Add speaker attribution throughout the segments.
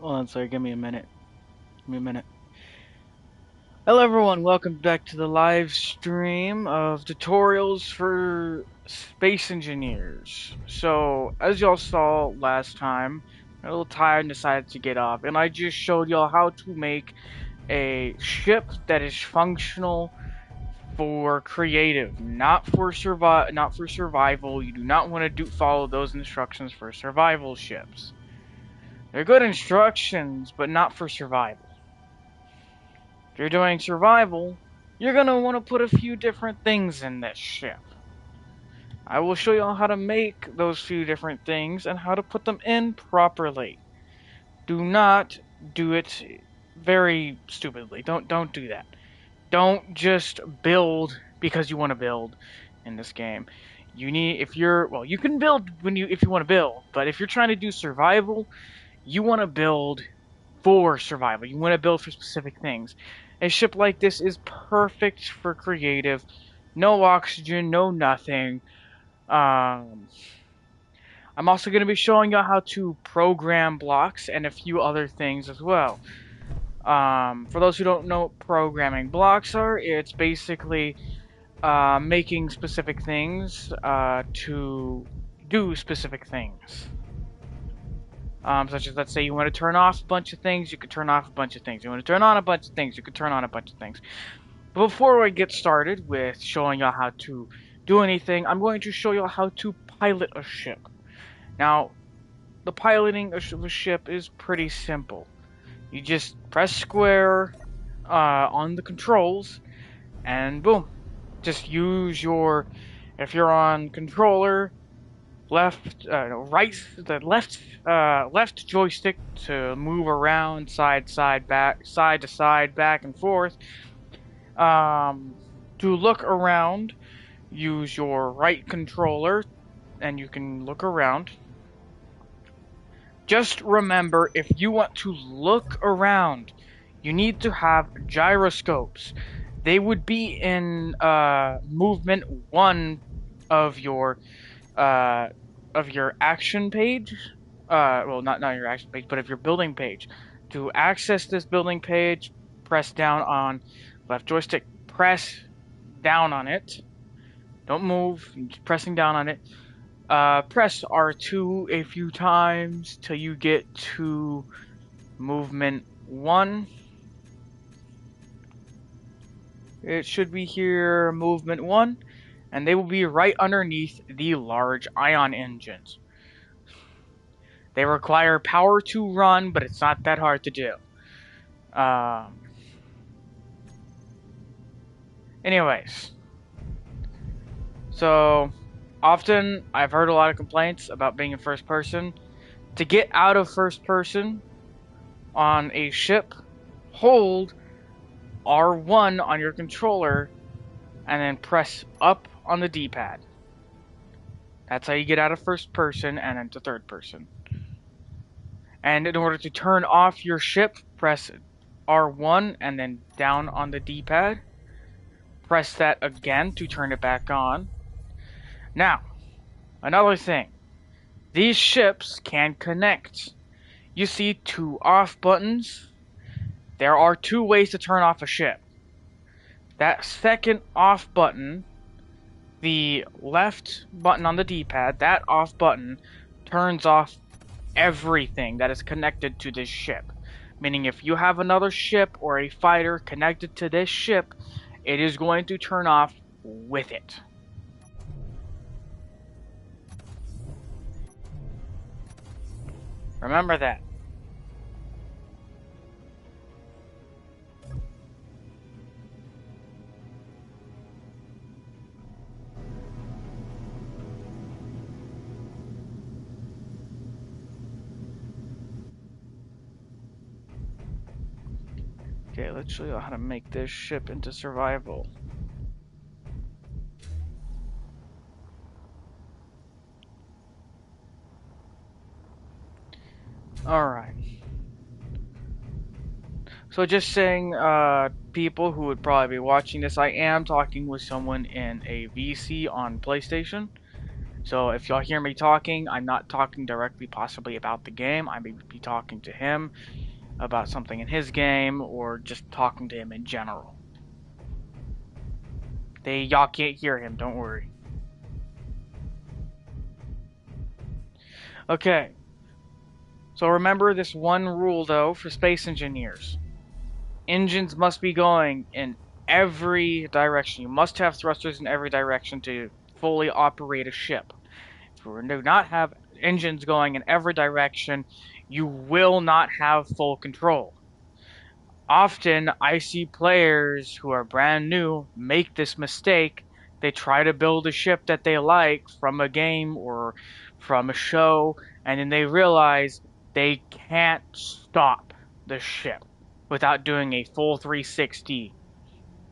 Speaker 1: Hold on, sorry, give me a minute. Give me a minute. Hello everyone, welcome back to the live stream of tutorials for space engineers. So, as y'all saw last time, I'm a little tired and decided to get off, and I just showed y'all how to make a ship that is functional for creative, not for survival. You do not want to follow those instructions for survival ships. They're good instructions, but not for survival. If you're doing survival, you're gonna want to put a few different things in this ship. I will show you how to make those few different things and how to put them in properly. Do not do it very stupidly. Don't do that. Don't just build because you want to build in this game. You need you can build if you want to build, but if you're trying to do survival, you want to build for survival. You want to build for specific things. A ship like this is perfect for creative. No oxygen, no nothing. I'm also going to be showing you how to program blocks and a few other things as well. For those who don't know what programming blocks are, it's basically making specific things to do specific things. Such as, let's say you want to turn off a bunch of things, you could turn off a bunch of things. You want to turn on a bunch of things, you could turn on a bunch of things. But before I get started with showing y'all how to do anything, I'm going to show y'all how to pilot a ship. Now, the piloting of a ship is pretty simple. You just press square on the controls, and boom. Just use if you're on controller, left joystick to move around side to side, back and forth. To look around, use your right controller and you can look around. Just remember, if you want to look around, you need to have gyroscopes. They would be in movement 1 of your action page. Well, not your action page, but of your building page. To access this building page, press down on left joystick. Press down on it. Don't move. Just pressing down on it. Press R2 a few times till you get to movement 1. It should be here, movement 1. And they will be right underneath the large ion engines. They require power to run, but it's not that hard to do. Anyways. So, often I've heard a lot of complaints about being in first person. To get out of first person on a ship, hold R1 on your controller and then press up on the D-pad. That's how you get out of first person and into third person. And in order to turn off your ship, press R1 and then down on the D-pad. Press that again to turn it back on. Now, another thing. These ships can connect. You see 2 off buttons. There are 2 ways to turn off a ship. That second off button, the left button on the D-pad, that off button turns off everything that is connected to this ship. Meaning if you have another ship or a fighter connected to this ship, it is going to turn off with it. Remember that. Okay, let's show you how to make this ship into survival. Alright. So just saying, people who would probably be watching this, I am talking with someone in a VC on PlayStation. So if y'all hear me talking, I'm not talking directly possibly about the game. I may be talking to him about something in his game or just talking to him in general. Y'all can't hear him, don't worry. Okay. So remember this one rule though for space engineers. Engines must be going in every direction. You must have thrusters in every direction to fully operate a ship. If you do not have engines going in every direction, you will not have full control. Often, I see players who are brand new make this mistake. They try to build a ship that they like from a game or from a show, and then they realize they can't stop the ship without doing a full 360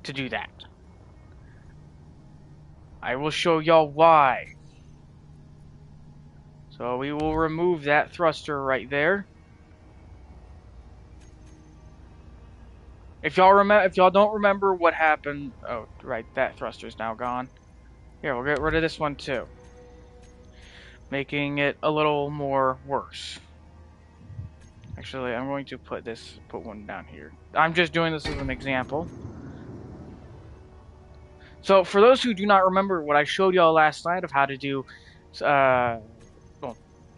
Speaker 1: to do that. I will show y'all why. So we will remove that thruster right there. If y'all don't remember what happened, oh right, that thruster's now gone. Here, we'll get rid of this one too, making it a little more worse. Actually, I'm going to put one down here. I'm just doing this as an example. So for those who do not remember what I showed y'all last night of how to do, well,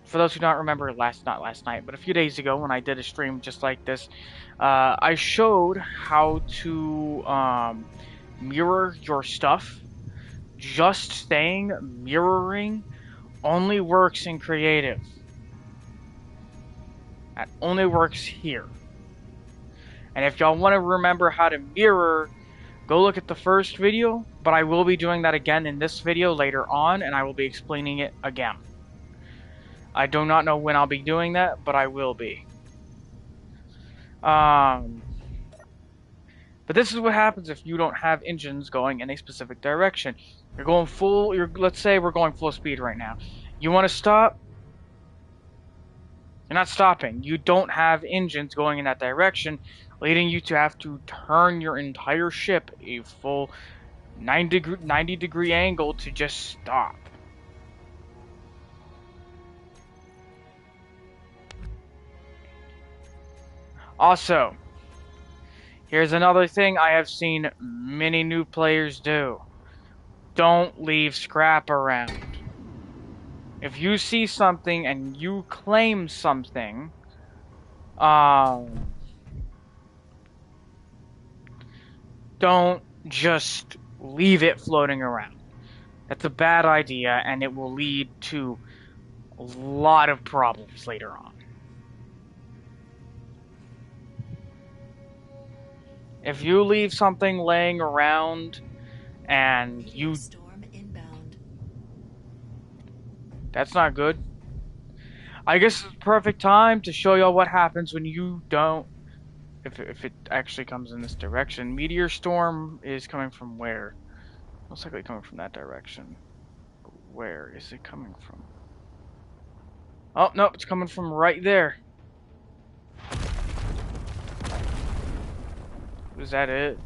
Speaker 1: for those who don't remember not last night, but a few days ago when I did a stream just like this, I showed how to mirror your stuff. Just saying mirroring only works in creative. That only works here. And if y'all want to remember how to mirror, go look at the first video, but I will be doing that again in this video later on, and I will be explaining it again. I do not know when I'll be doing that, but I will be. But this is what happens if you don't have engines going in a specific direction. Let's say we're going full speed right now. You want to stop? You're not stopping. You don't have engines going in that direction, leading you to have to turn your entire ship a full 90 degree angle to just stop. Also, here's another thing I have seen many new players do. Don't leave scrap around. If you see something and you claim something, don't just leave it floating around. That's a bad idea, and it will lead to a lot of problems later on. If you leave something laying around and you... That's not good. I guess it's the perfect time to show y'all what happens when you don't... If it actually comes in this direction. Meteor storm is coming from where? Most likely coming from that direction. Where is it coming from? Oh, no, it's coming from right there. Was that it?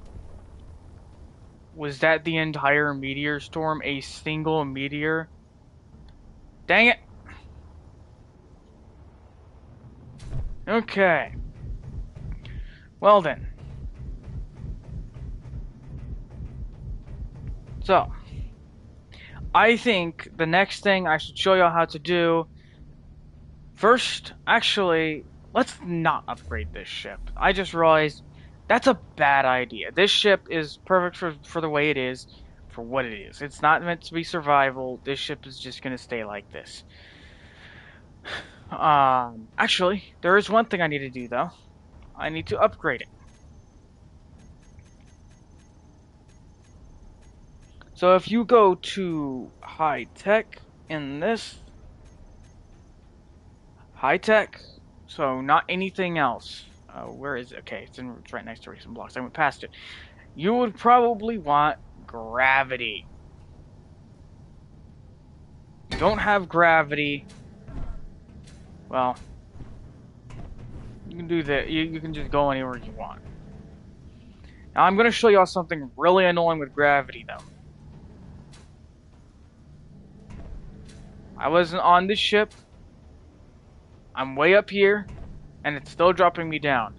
Speaker 1: Was that the entire meteor storm? A single meteor? Dang it! Okay. Well then. So, I think the next thing I should show y'all how to do... First, actually, let's not upgrade this ship. I just realized that's a bad idea. This ship is perfect for the way it is, for what it is. It's not meant to be survival. This ship is just going to stay like this. Actually, there is one thing I need to do, though. I need to upgrade it. So if you go to high tech in this, high tech, so not anything else. Where is it? Okay, it's right next to recent blocks. I went past it. You would probably want gravity. You don't have gravity. Well, you can do that. You can just go anywhere you want. Now I'm going to show y'all something really annoying with gravity, though. I wasn't on this ship. I'm way up here, and it's still dropping me down.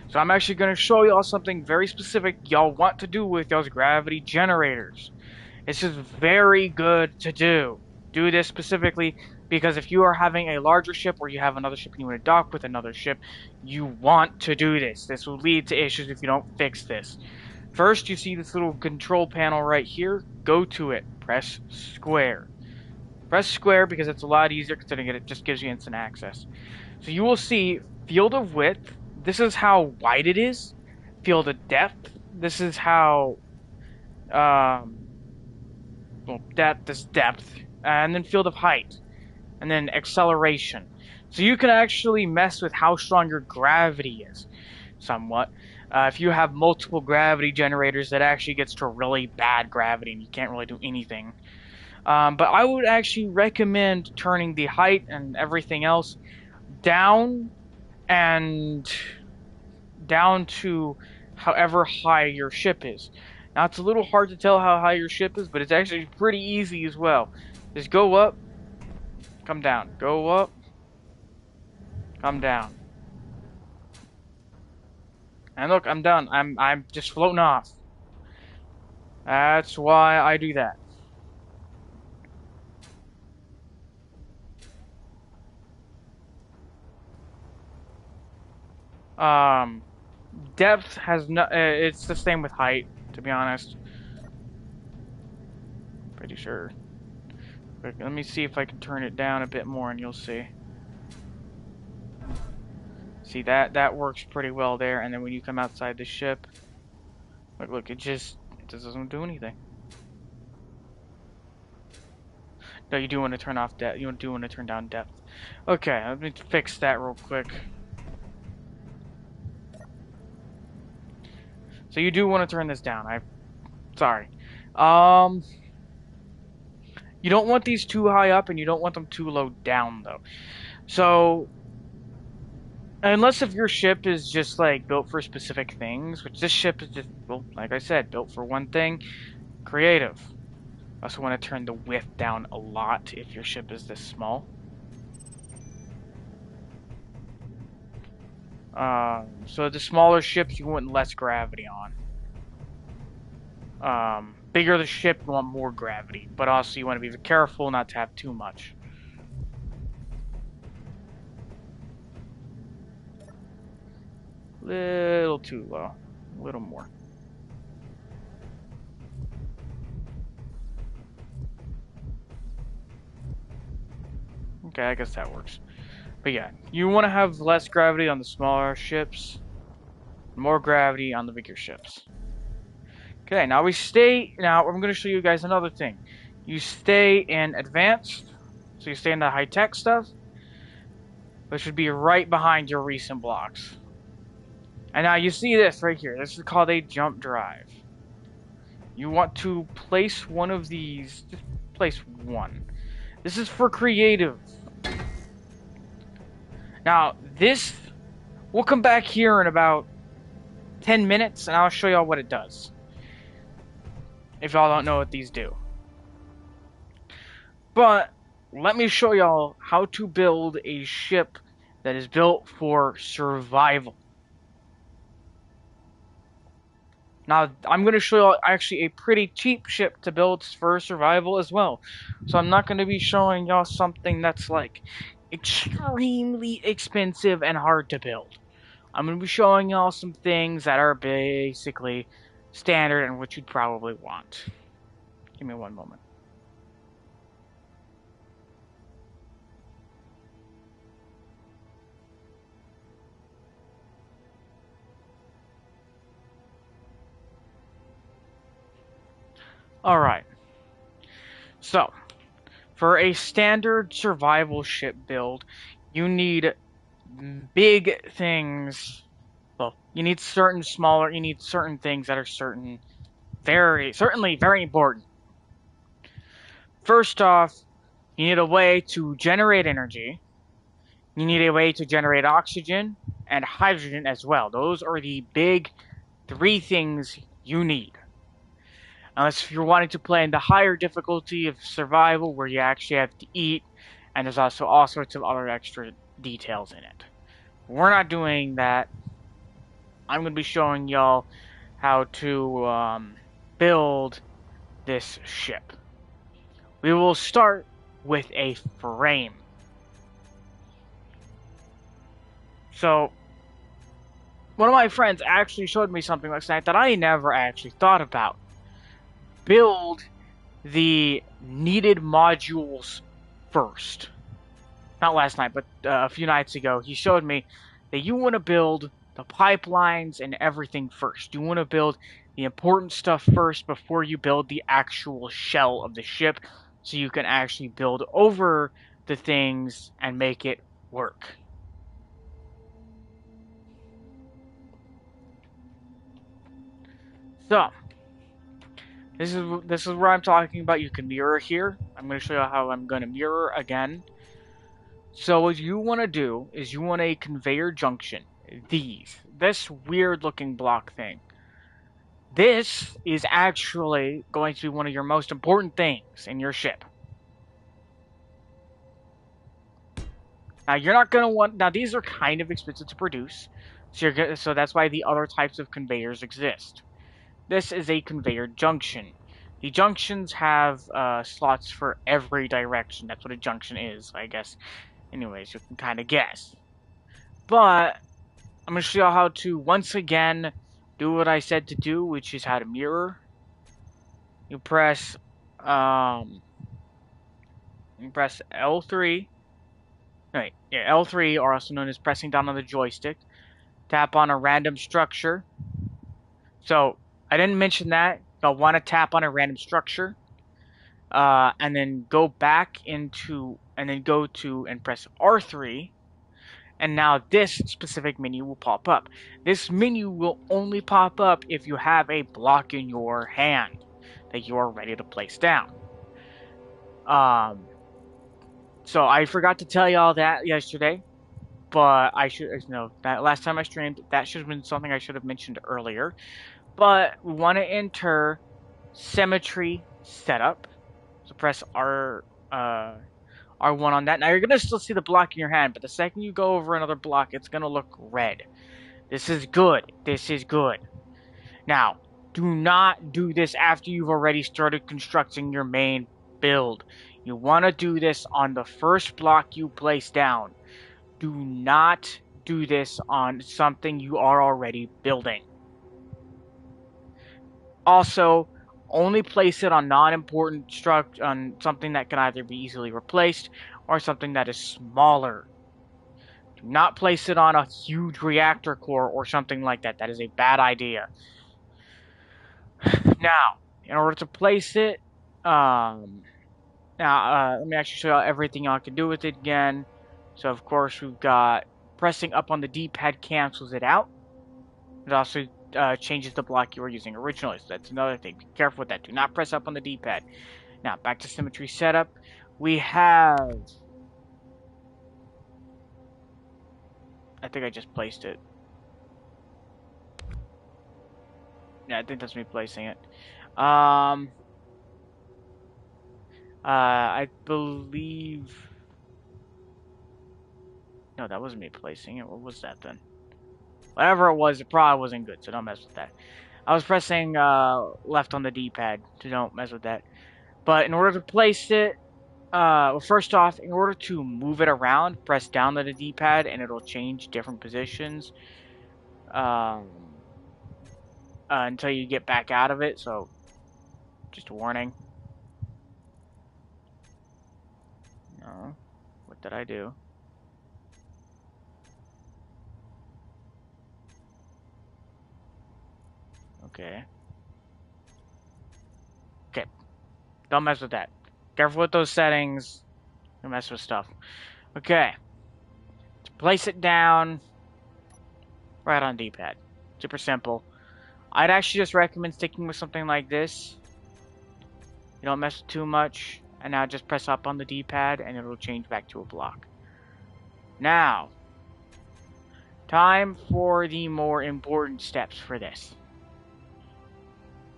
Speaker 1: So I'm actually going to show y'all something very specific y'all want to do with y'all's gravity generators. This is very good to do. Do this specifically because if you are having a larger ship or you have another ship and you want to dock with another ship, you want to do this. This will lead to issues if you don't fix this. First, you see this little control panel right here. Go to it. Press square. Press square because it's a lot easier considering it just gives you instant access. So you will see field of width. This is how wide it is. Field of depth. This is how well, depth is depth. And then field of height. And then acceleration. So you can actually mess with how strong your gravity is. Somewhat. If you have multiple gravity generators, that actually gets to really bad gravity and you can't really do anything. But I would actually recommend turning the height and everything else down and down to however high your ship is. Now it's a little hard to tell how high your ship is, but it's actually pretty easy as well. Just go up, come down, go up, come down. And look, I'm done. I'm just floating off. That's why I do that. Depth has no. It's the same with height, to be honest. Pretty sure. But let me see if I can turn it down a bit more, and you'll see. See that works pretty well there. And then when you come outside the ship, look, it just doesn't do anything. No, you do want to turn off depth. You do want to turn down depth. Okay, let me fix that real quick. So you do want to turn this down. Sorry. You don't want these too high up, and you don't want them too low down, though. So, unless if your ship is just, like, built for specific things, which this ship is just, well, like I said, built for one thing, creative. I also want to turn the width down a lot if your ship is this small. So the smaller ships, you want less gravity on. Bigger the ship, you want more gravity, but also you want to be careful not to have too much. Little too low, a little more. Okay, I guess that works. But yeah, you want to have less gravity on the smaller ships, more gravity on the bigger ships. Okay, now I'm going to show you guys another thing. You stay in advanced, so you stay in the high-tech stuff, which should be right behind your recent blocks. And now you see this right here. This is called a jump drive. You want to place one of these, just place one. This is for creative. Now, we'll come back here in about 10 minutes, and I'll show y'all what it does. If y'all don't know what these do. But, let me show y'all how to build a ship that is built for survival. Now, I'm going to show y'all actually a pretty cheap ship to build for survival as well. So I'm not going to be showing y'all something that's like extremely expensive and hard to build. I'm going to be showing y'all some things that are basically standard and what you'd probably want. Give me one moment. Alright. So, for a standard survival ship build, you need big things. Well, you need certain things that are certainly very important. First off, you need a way to generate energy. You need a way to generate oxygen and hydrogen as well. Those are the big 3 things you need. Unless if you're wanting to play in the higher difficulty of survival where you actually have to eat And there's also all sorts of other extra details in it. We're not doing that. I'm going to be showing y'all how to build this ship. We will start with a frame. So, one of my friends actually showed me something last night that I never actually thought about. Build the needed modules first. Not last night, but a few nights ago, he showed me that you want to build the pipelines and everything first. You want to build the important stuff first before you build the actual shell of the ship, so you can actually build over the things and make it work. So, this is where I'm talking about. You can mirror here. I'm going to show you how I'm going to mirror again. So what you want to do is you want a conveyor junction. This weird looking block thing. This is actually going to be one of your most important things in your ship. Now you're not going to want, now these are kind of expensive to produce, so that's why the other types of conveyors exist. This is a conveyor junction. The junctions have slots for every direction. That's what a junction is, I guess. Anyways, you can kind of guess. But I'm going to show you how to, once again, do what I said to do, which is how to mirror. You press L3. Wait, yeah, L3, or also known as pressing down on the joystick. Tap on a random structure. So, I didn't mention that. You'll want to tap on a random structure. And then go back into, and then go to, and press R3. And now this specific menu will pop up. This menu will only pop up if you have a block in your hand that you are ready to place down. So I forgot to tell y'all that yesterday, but I should, that last time I streamed, that should have been something I should have mentioned earlier. But we want to enter symmetry setup. So press R1 on that. Now you're going to still see the block in your hand, but the second you go over another block, it's going to look red. This is good. This is good. Now, do not do this after you've already started constructing your main build. You want to do this on the first block you place down. Do not do this on something you are already building. Also, only place it on non-important on something that can either be easily replaced or something that is smaller. Do not place it on a huge reactor core or something like that. That is a bad idea. Now, in order to place it, let me actually show you everything I can do with it again. So, of course, we've got pressing up on the D-pad cancels it out. It also changes the block you were using originally, so that's another thing. Be careful with that. Do not press up on the D-pad. Now, back to symmetry setup. We have... I think I just placed it. Yeah, I think that's me placing it. I believe... No, that wasn't me placing it. What was that then? Whatever it was, it probably wasn't good, so don't mess with that. I was pressing left on the D-pad, so don't mess with that. But in order to place it, well, first off, in order to move it around, press down on the D-pad, and it'll change different positions until you get back out of it, so just a warning. No, what did I do? Okay. Okay. Don't mess with that. Careful with those settings. Don't mess with stuff. Okay. Let's place it down right on D-pad. Super simple. I'd actually just recommend sticking with something like this. You don't mess with too much. And now just press up on the D-pad and it'll change back to a block. Now, time for the more important steps for this.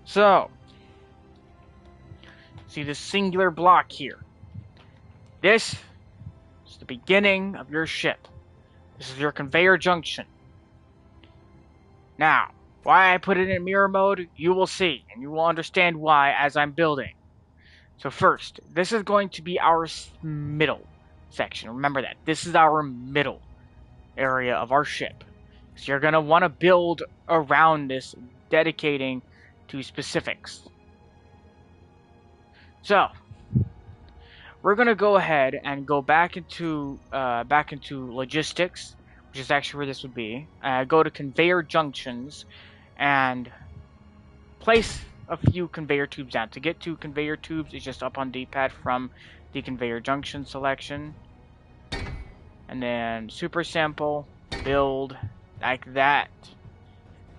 Speaker 1: So, see this singular block here. This the beginning of your ship. This is your conveyor junction. Now, why I put it in mirror mode, you will see, and you will understand why as I'm building. So first, this is going to be our middle section. Remember that. This is our middle area of our ship. So you're going to want to build around this, dedicating to specifics. So, we're going to go ahead and go back into logistics, which is actually where this would be. Go to conveyor junctions and place a few conveyor tubes down. To get to conveyor tubes is just up on D-pad from the conveyor junction selection. And then super simple, build like that.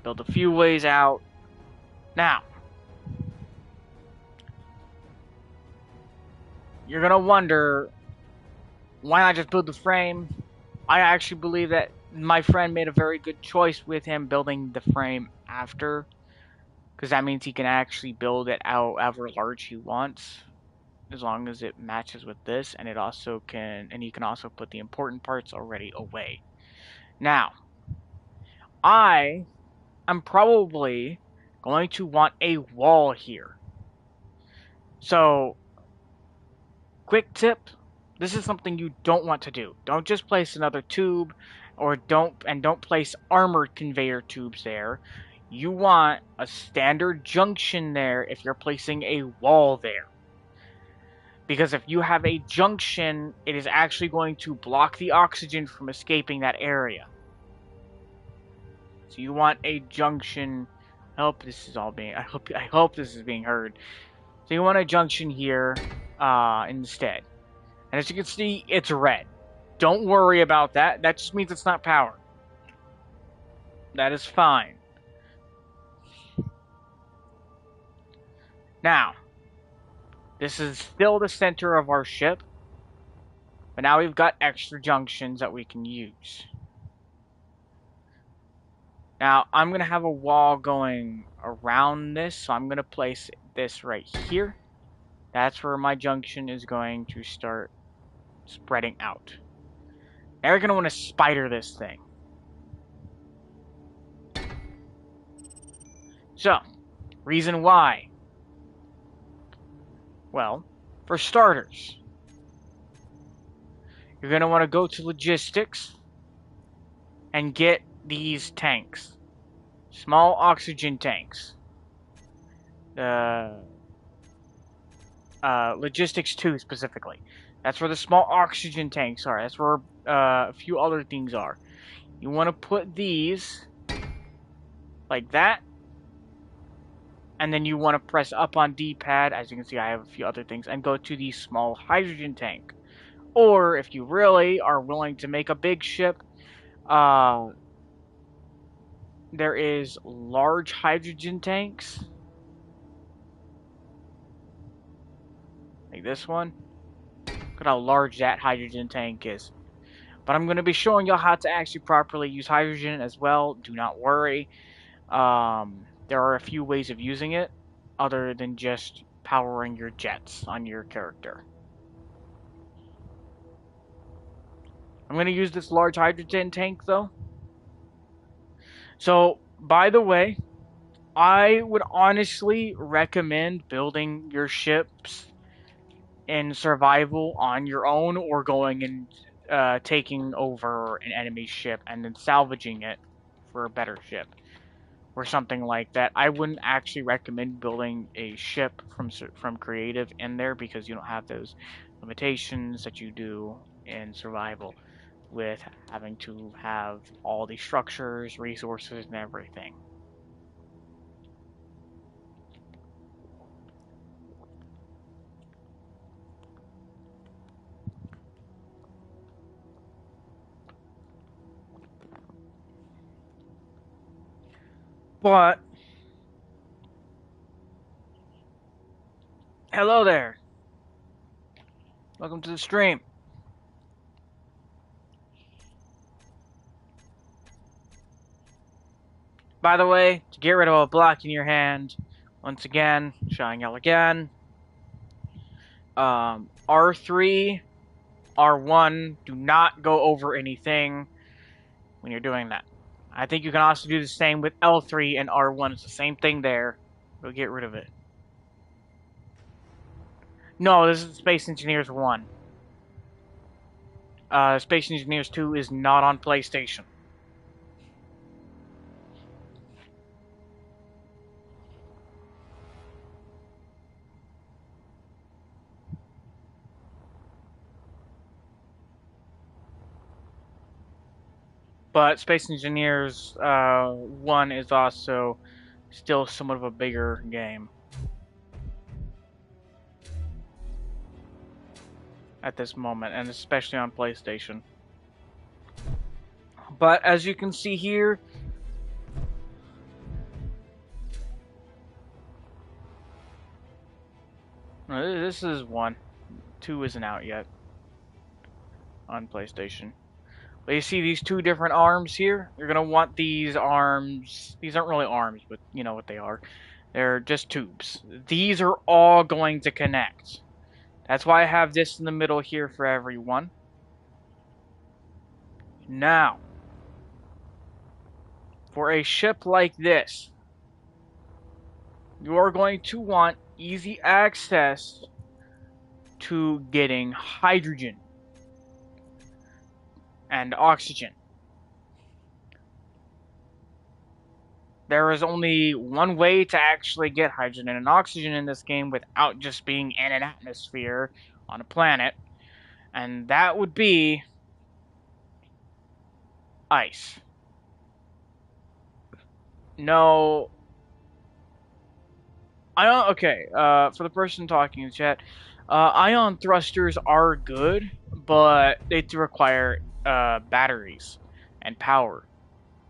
Speaker 1: Build a few ways out. Now, you're gonna wonder, why not just build the frame? I actually believe that my friend made a very good choice with him building the frame after, because that means he can actually build it however large he wants, as long as it matches with this, and it also can, and he can also put the important parts already away. Now, I am probably going to want a wall here. So, quick tip, this is something you don't want to do. Don't just place another tube, or don't place armored conveyor tubes there. You want a standard junction there if you're placing a wall there. Because if you have a junction, it is actually going to block the oxygen from escaping that area. So you want a junction. I hope this is being heard. So you want a junction here instead. And as you can see, it's red. Don't worry about that. That just means it's not powered. That is fine. Now, this is still the center of our ship, but now we've got extra junctions that we can use. Now, I'm going to have a wall going around this, so I'm going to place this right here. That's where my junction is going to start spreading out. Now you're going to want to spider this thing. So, reason why. Well, for starters, you're going to want to go to logistics and get these tanks. Small oxygen tanks. Logistics 2 specifically. That's where the small oxygen tanks are. That's where a few other things are. You want to put these like that. And then you want to press up on D-pad. As you can see, I have a few other things. And go to the small hydrogen tank. Or if you really are willing to make a big ship, there is large hydrogen tanks. Like this one. Look at how large that hydrogen tank is. But I'm going to be showing y'all how to actually properly use hydrogen as well. Do not worry. There are a few ways of using it other than just powering your jets on your character. I'm going to use this large hydrogen tank though. So, by the way, I would honestly recommend building your ships in survival on your own, or going and taking over an enemy ship and then salvaging it for a better ship or something like that. I wouldn't actually recommend building a ship from creative in there, because you don't have those limitations that you do in survival with having to have all the structures, resources, and everything. But, hello there. Welcome to the stream. By the way, to get rid of a block in your hand, once again, showing y'all again, R3 R1. Do not go over anything when you're doing that. I think you can also do the same with L3 and R1. It's the same thing there. Go get rid of it. No, this is Space Engineers 1. Space Engineers 2 is not on PlayStation. But Space Engineers 1 is also still somewhat of a bigger game at this moment, and especially on PlayStation. But as you can see here, this is 1. 2 isn't out yet on PlayStation. But you see these two different arms here? You're going to want these arms. These aren't really arms, but you know what they are. They're just tubes. These are all going to connect. That's why I have this in the middle here for everyone. Now, for a ship like this, you are going to want easy access to getting hydrogen and oxygen. There is only one way to actually get hydrogen and oxygen in this game without just being in an atmosphere on a planet, and that would be ice. No, okay, for the person talking in the chat, ion thrusters are good, but they do require batteries and power.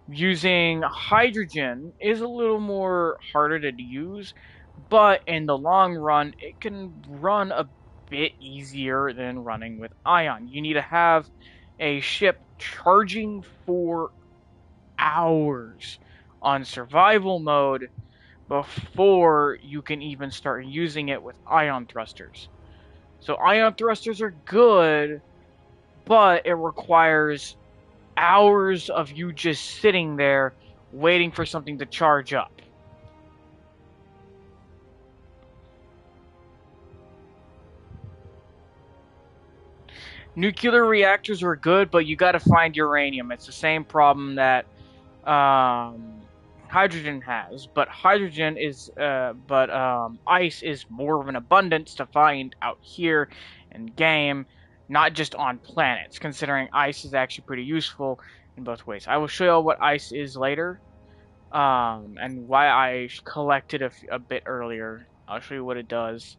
Speaker 1: Using hydrogen is a little more harder to use, but in the long run, it can run a bit easier than running with ion. You need to have a ship charging for hours on survival mode before you can even start using it with ion thrusters. So ion thrusters are good, but it requires hours of you just sitting there waiting for something to charge up. Nuclear reactors are good, but you gotta find uranium. It's the same problem that hydrogen has, but ice is more of an abundance to find out here in game, not just on planets, considering ice is actually pretty useful in both ways. I will show you what ice is later, and why I collected a bit earlier. I'll show you what it does,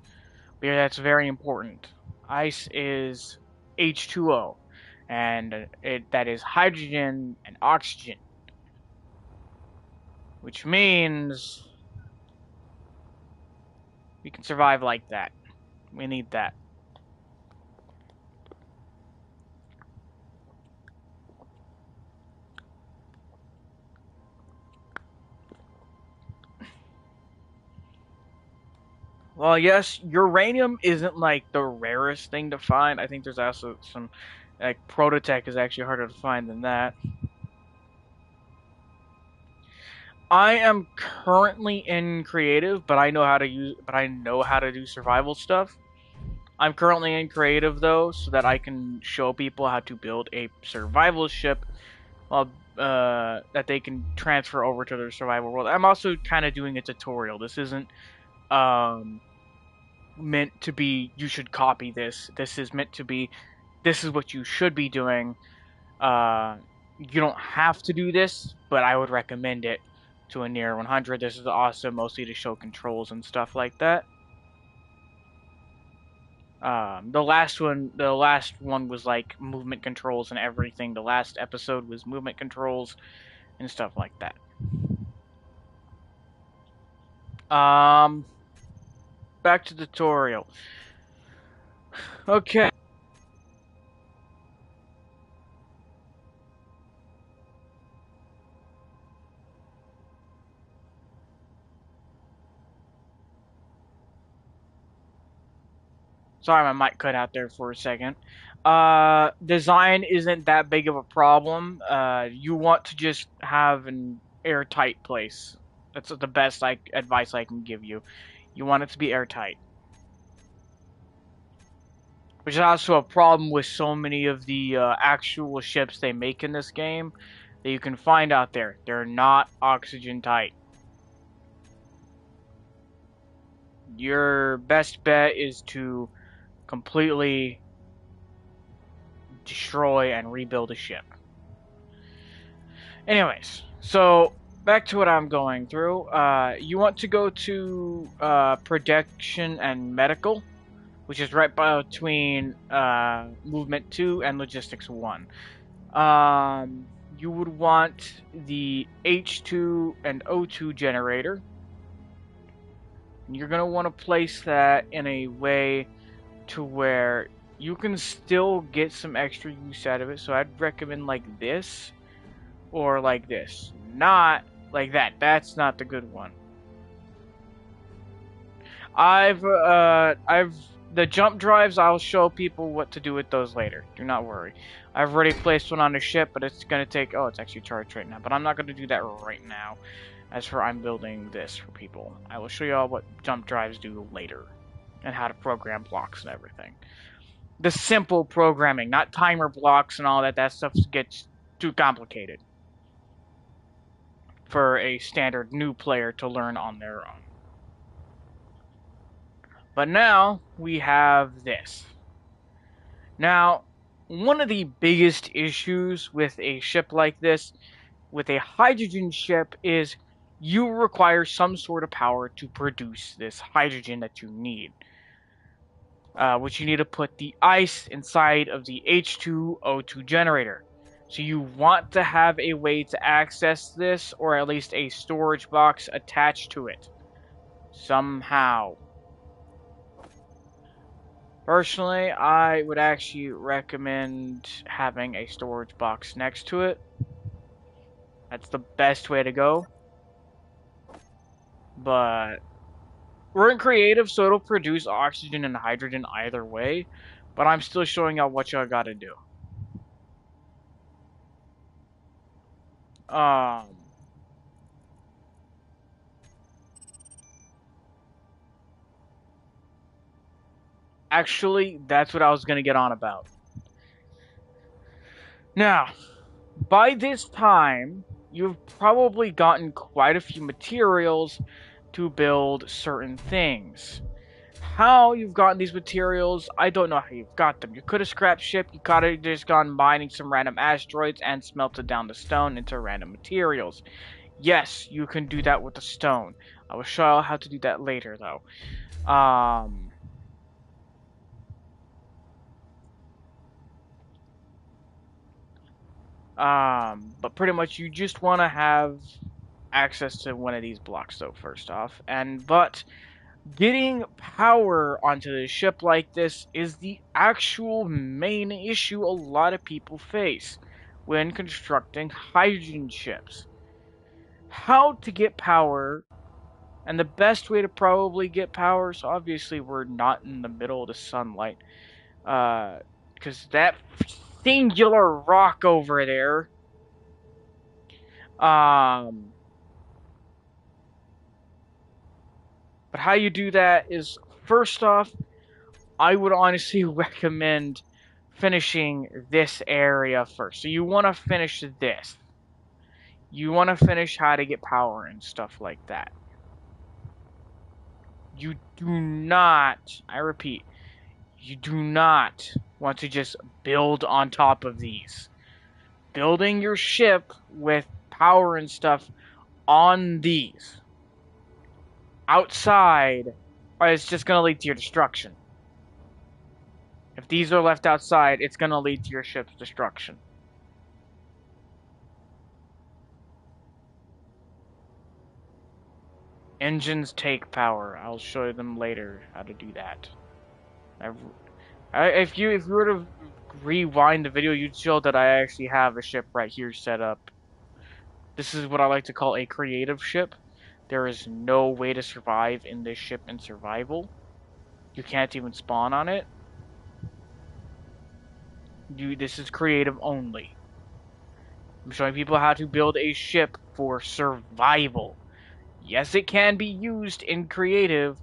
Speaker 1: because that's very important. Ice is H2O, and that is hydrogen and oxygen, which means we can survive like that. We need that. Well, yes, uranium isn't like the rarest thing to find. I think there's also some, like, prototech is actually harder to find than that. I am currently in creative, but I know how to do survival stuff. I'm currently in creative though, so that I can show people how to build a survival ship, that they can transfer over to their survival world. I'm also kind of doing a tutorial. This isn't meant to be you should copy this. This is meant to be this is what you should be doing. You don't have to do this, but I would recommend it to a near 100. This is also mostly to show controls and stuff like that. The last one was like movement controls and everything. The last episode was movement controls and stuff like that. Back to the tutorial. Okay. Sorry, my mic cut out there for a second. Design isn't that big of a problem. You want to just have an airtight place. That's the best advice I can give you. You want it to be airtight. Which is also a problem with so many of the actual ships they make in this game that you can find out there. They're not oxygen tight. Your best bet is to completely destroy and rebuild a ship. Anyways, so back to what I'm going through. You want to go to production and medical, which is right between movement 2 and logistics 1. You would want the H2 and O2 generator. You're going to want to place that in a way to where you can still get some extra use out of it. So I'd recommend like this or like this. Not like that. That's not the good one. The jump drives, I'll show people what to do with those later. Do not worry. I've already placed one on the ship, but it's going to take... Oh, it's actually charged right now. But I'm not going to do that right now. As for I'm building this for people. I will show you all what jump drives do later. And how to program blocks and everything. The simple programming, not timer blocks and all that. That stuff gets too complicated for a standard new player to learn on their own. But now we have this. Now, one of the biggest issues with a ship like this, with a hydrogen ship, is you require some sort of power to produce this hydrogen that you need. Which you need to put the ice inside of the H2O2 generator. So you want to have a way to access this, or at least a storage box attached to it. Somehow. Personally, I would actually recommend having a storage box next to it. That's the best way to go. But we're in creative, so it'll produce oxygen and hydrogen either way. But I'm still showing y'all what y'all gotta do. Actually, that's what I was gonna get on about. Now, by this time, you've probably gotten quite a few materials to build certain things. How you've gotten these materials, I don't know how you've got them. You could have scrapped ship, you could have just gone mining some random asteroids and smelted down the stone into random materials. Yes, you can do that with the stone. I will show you how to do that later, though. But pretty much you just want to have access to one of these blocks, though, first off. But getting power onto the ship like this is the actual main issue a lot of people face when constructing hydrogen ships. How to get power, and the best way to probably get power, so obviously we're not in the middle of the sunlight, because that singular rock over there, but how you do that is, first off, I would honestly recommend finishing this area first. So you want to finish this. You want to finish how to get power and stuff like that. You do not, I repeat, you do not want to just build on top of these. Building your ship with power and stuff on these outside is just going to lead to your destruction. If these are left outside, it's going to lead to your ship's destruction. Engines take power. I'll show them later how to do that. If you were to rewind the video, you'd show that I actually have a ship right here set up. This is what I like to call a creative ship. There is no way to survive in this ship in survival. You can't even spawn on it. This is creative only. I'm showing people how to build a ship for survival. Yes, it can be used in creative,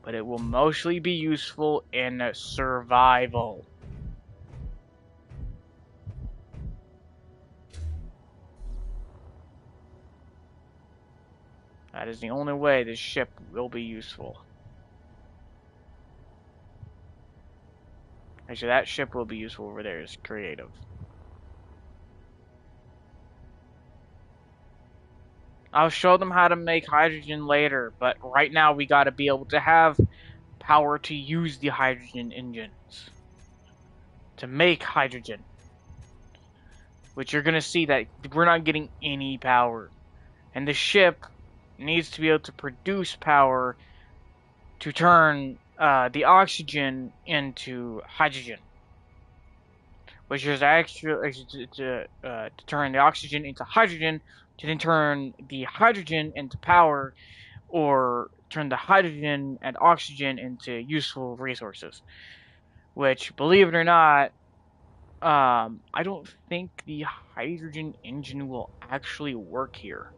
Speaker 1: but it will mostly be useful in survival. That is the only way this ship will be useful. Actually, that ship will be useful over there is creative. I'll show them how to make hydrogen later, but right now we gotta be able to have power to use the hydrogen engines. To make hydrogen. Which you're gonna see that we're not getting any power. And the ship needs to be able to produce power to turn the oxygen into hydrogen. Which is actually to turn the oxygen into hydrogen, to then turn the hydrogen into power, or turn the hydrogen and oxygen into useful resources. Which, believe it or not, I don't think the hydrogen engine will actually work here.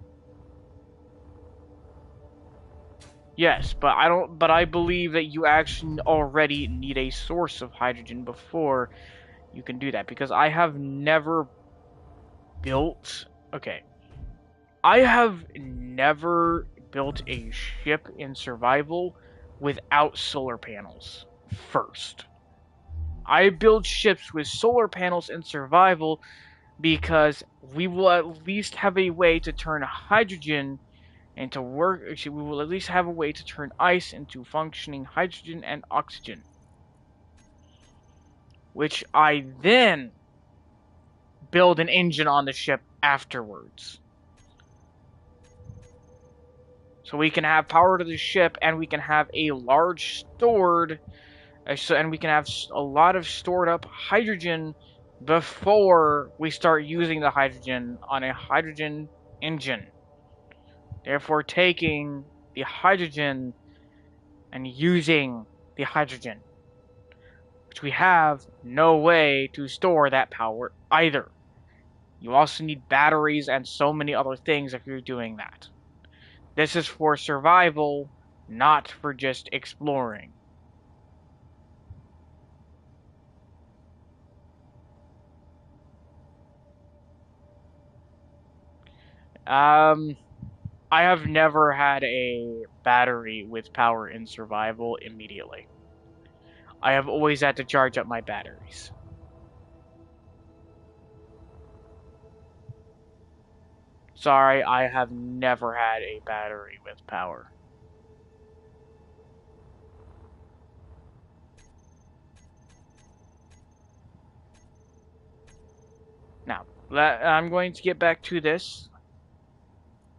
Speaker 1: Yes, but I believe that you actually already need a source of hydrogen before you can do that, because I have never built. Okay, I have never built a ship in survival without solar panels first. I build ships with solar panels in survival because we will at least have a way to turn hydrogen into work. Actually, we will at least have a way to turn ice into functioning hydrogen and oxygen, which I then build an engine on the ship afterwards. So we can have power to the ship, and we can have a large stored, and we can have a lot of stored up hydrogen before we start using the hydrogen on a hydrogen engine. Therefore, taking the hydrogen and using the hydrogen, which we have no way to store that power either. You also need batteries and so many other things if you're doing that. This is for survival, not for just exploring. I have never had a battery with power in survival immediately. I have always had to charge up my batteries. Sorry, I have never had a battery with power. Now, I'm going to get back to this.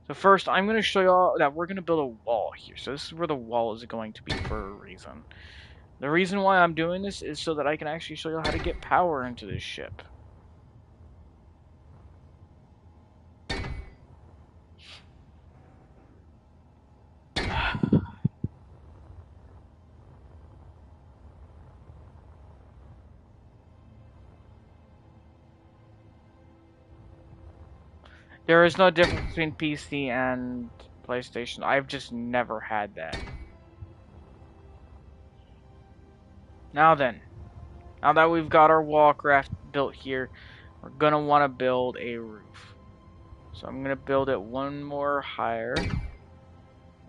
Speaker 1: So first, I'm going to show y'all that we're going to build a wall here. So this is where the wall is going to be for a reason. The reason why I'm doing this is so that I can actually show you how to get power into this ship. There is no difference between PC and PlayStation. I've just never had that. Now then, now that we've got our wall craft built here, we're going to want to build a roof. So I'm going to build it one more higher.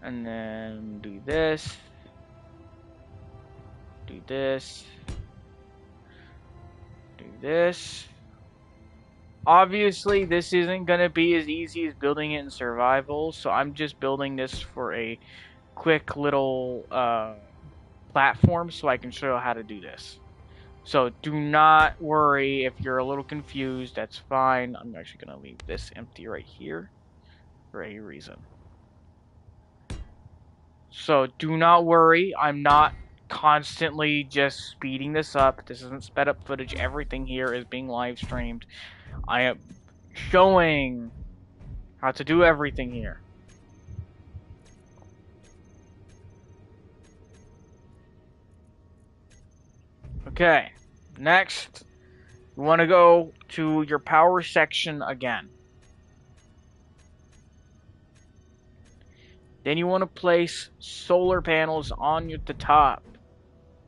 Speaker 1: And then do this. Do this. Do this. Obviously, this isn't going to be as easy as building it in survival, so I'm just building this for a quick little platform so I can show you how to do this. So do not worry if you're a little confused, that's fine. I'm actually going to leave this empty right here for a reason. So do not worry, I'm not constantly just speeding this up. This isn't sped up footage. Everything here is being live streamed. I am showing how to do everything here. Okay, next You want to go to your power section again. Then you want to place solar panels on the top.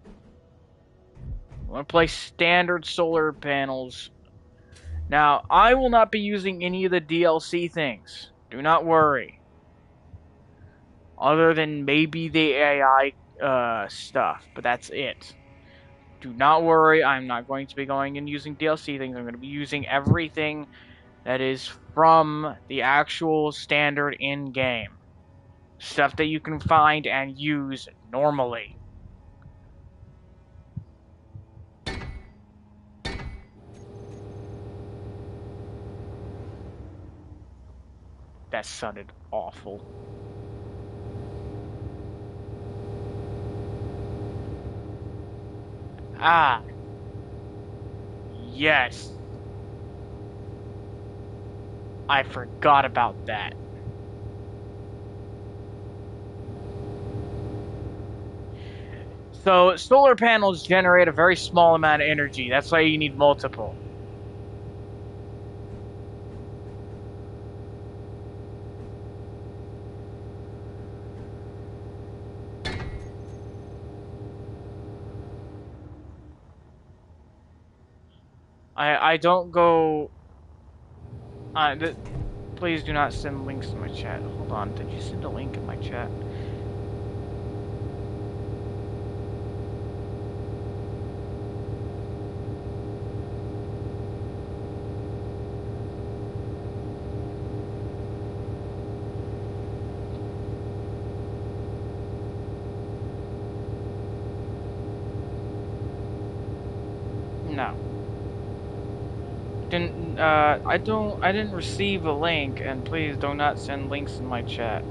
Speaker 1: You want to place standard solar panels. Now, I will not be using any of the DLC things. Do not worry. Other than maybe the AI stuff, but that's it. Do not worry, I'm not going to be going and using DLC things. I'm going to be using everything that is from the actual standard in-game. Stuff that you can find and use normally. That sounded awful. Ah. Yes. I forgot about that. So, solar panels generate a very small amount of energy. That's why you need multiple. I don't go... please do not send links in my chat. Hold on, did you send a link in my chat? No. I didn't receive a link, and please do not send links in my chat.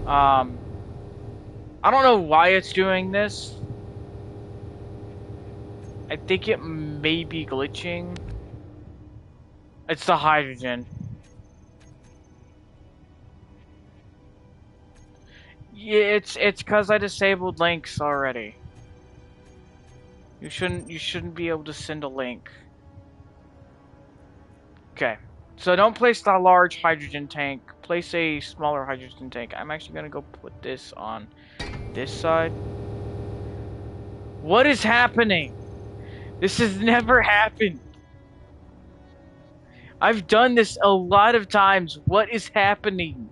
Speaker 1: I don't know why it's doing this. I think it may be glitching. It's the hydrogen. Yeah, it's because I disabled links already. You shouldn't be able to send a link. Okay. So don't place the large hydrogen tank. Place a smaller hydrogen tank. I'm actually gonna go put this on this side. What is happening? This has never happened. I've done this a lot of times. What is happening?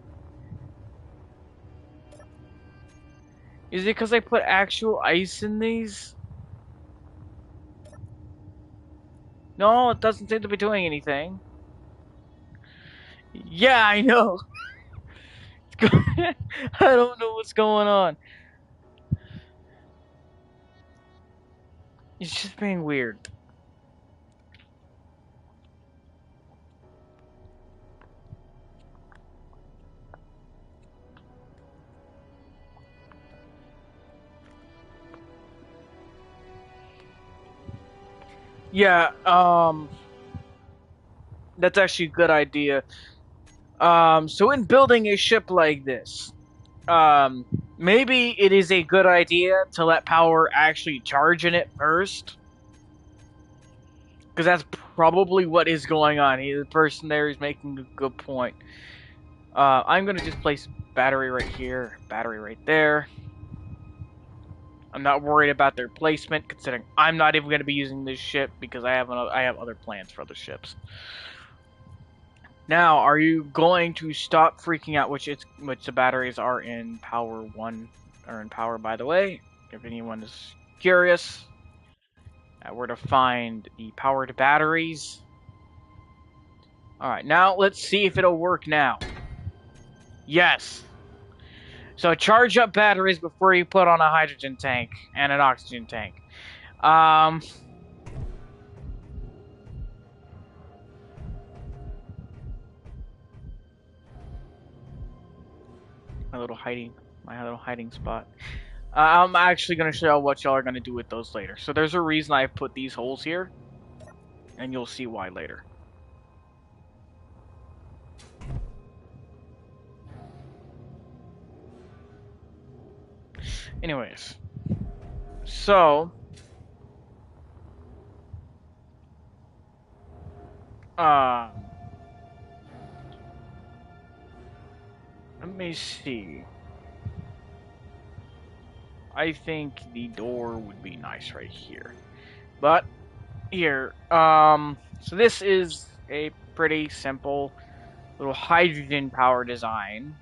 Speaker 1: Is it because I put actual ice in these? No, it doesn't seem to be doing anything. Yeah, I know. I don't know what's going on. It's just being weird. Yeah, that's actually a good idea. So in building a ship like this, maybe it is a good idea to let power actually charge in it first. Because that's probably what is going on. The person there is making a good point. I'm going to just place battery right here, battery right there. I'm not worried about their placement, considering I'm not even going to be using this ship because I have other plans for other ships. Now, are you going to stop freaking out? Which the batteries are in power 1, or in power, by the way, if anyone is curious. Where to find the powered batteries. Alright, now let's see if it'll work now. Yes. So charge up batteries before you put on a hydrogen tank and an oxygen tank. My little hiding spot. I'm actually going to show what y'all are going to do with those later. So there's a reason I've put these holes here, and you'll see why later. Anyways, so let me see. I think the door would be nice right here. But here, so this is a pretty simple little hydrogen power design.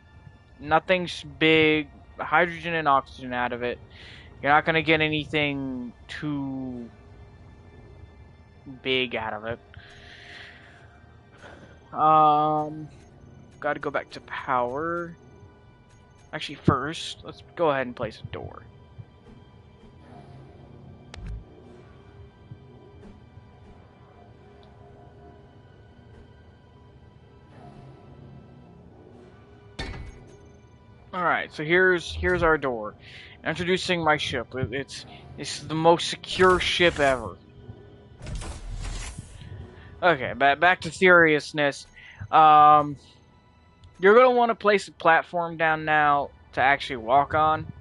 Speaker 1: Nothing's big, hydrogen and oxygen out of it. You're not gonna get anything too big out of it. Gotta go back to power. Actually, first, let's go ahead and place a door. Alright, so here's our door. Introducing my ship. It's the most secure ship ever. Okay, back to seriousness. You're gonna want to place a platform down now to actually walk on.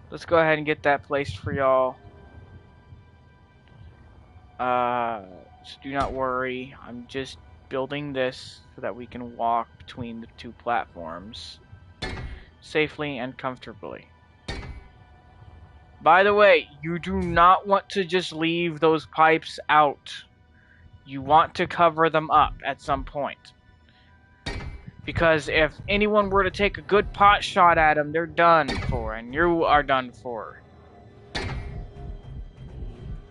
Speaker 1: Let's go ahead and get that placed for y'all. So do not worry. I'm just building this so that we can walk between the two platforms safely and comfortably. By the way, you do not want to just leave those pipes out. You want to cover them up at some point. Because if anyone were to take a good pot shot at them, they're done for, and you are done for.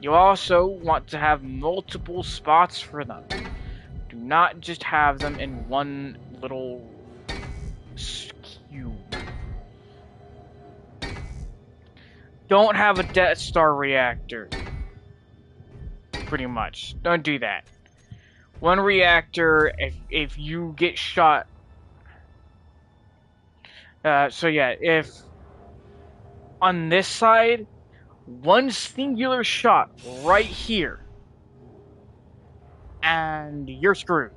Speaker 1: You also want to have multiple spots for them. Do not just have them in one little cube. Don't have a Death Star reactor. Pretty much. Don't do that. One reactor, if you get shot. So yeah, if on this side, one singular shot right here, and you're screwed.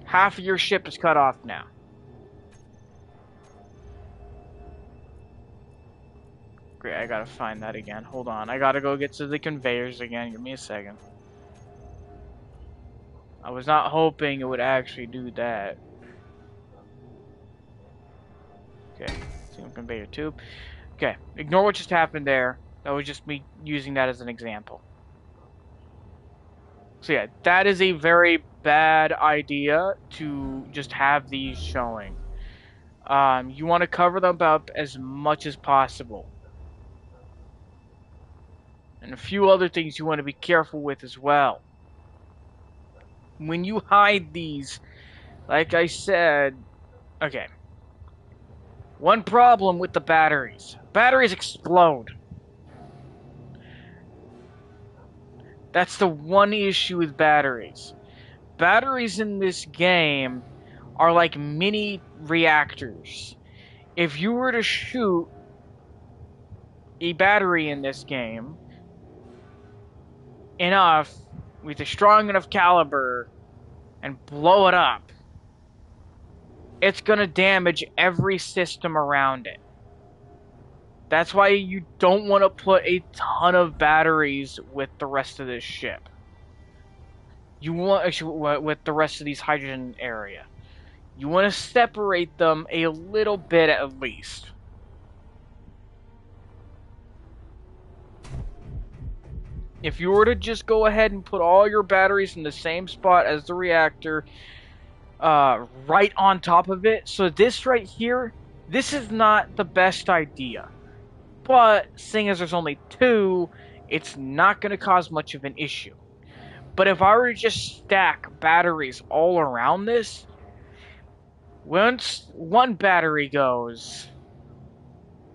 Speaker 1: Half of your ship is cut off now. Great, I gotta find that again. Hold on, I gotta go get to the conveyors again. Give me a second. I was not hoping it would actually do that. Okay, single conveyor tube. Okay, ignore what just happened there. That was just me using that as an example. So yeah, that is a very bad idea to just have these showing. You want to cover them up as much as possible. And a few other things you want to be careful with as well. When you hide these, like I said, okay. One problem with the batteries. Batteries explode. That's the one issue with batteries. Batteries in this game are like mini reactors. If you were to shoot a battery in this game enough with a strong enough caliber and blow it up, it's gonna damage every system around it. That's why you don't want to put a ton of batteries with the rest of this ship. You want, actually, with the rest of these hydrogen area. You want to separate them a little bit at least. If you were to just go ahead and put all your batteries in the same spot as the reactor, right on top of it, so this right here, this is not the best idea. But, seeing as there's only two, it's not going to cause much of an issue. But if I were to just stack batteries all around this, once one battery goes,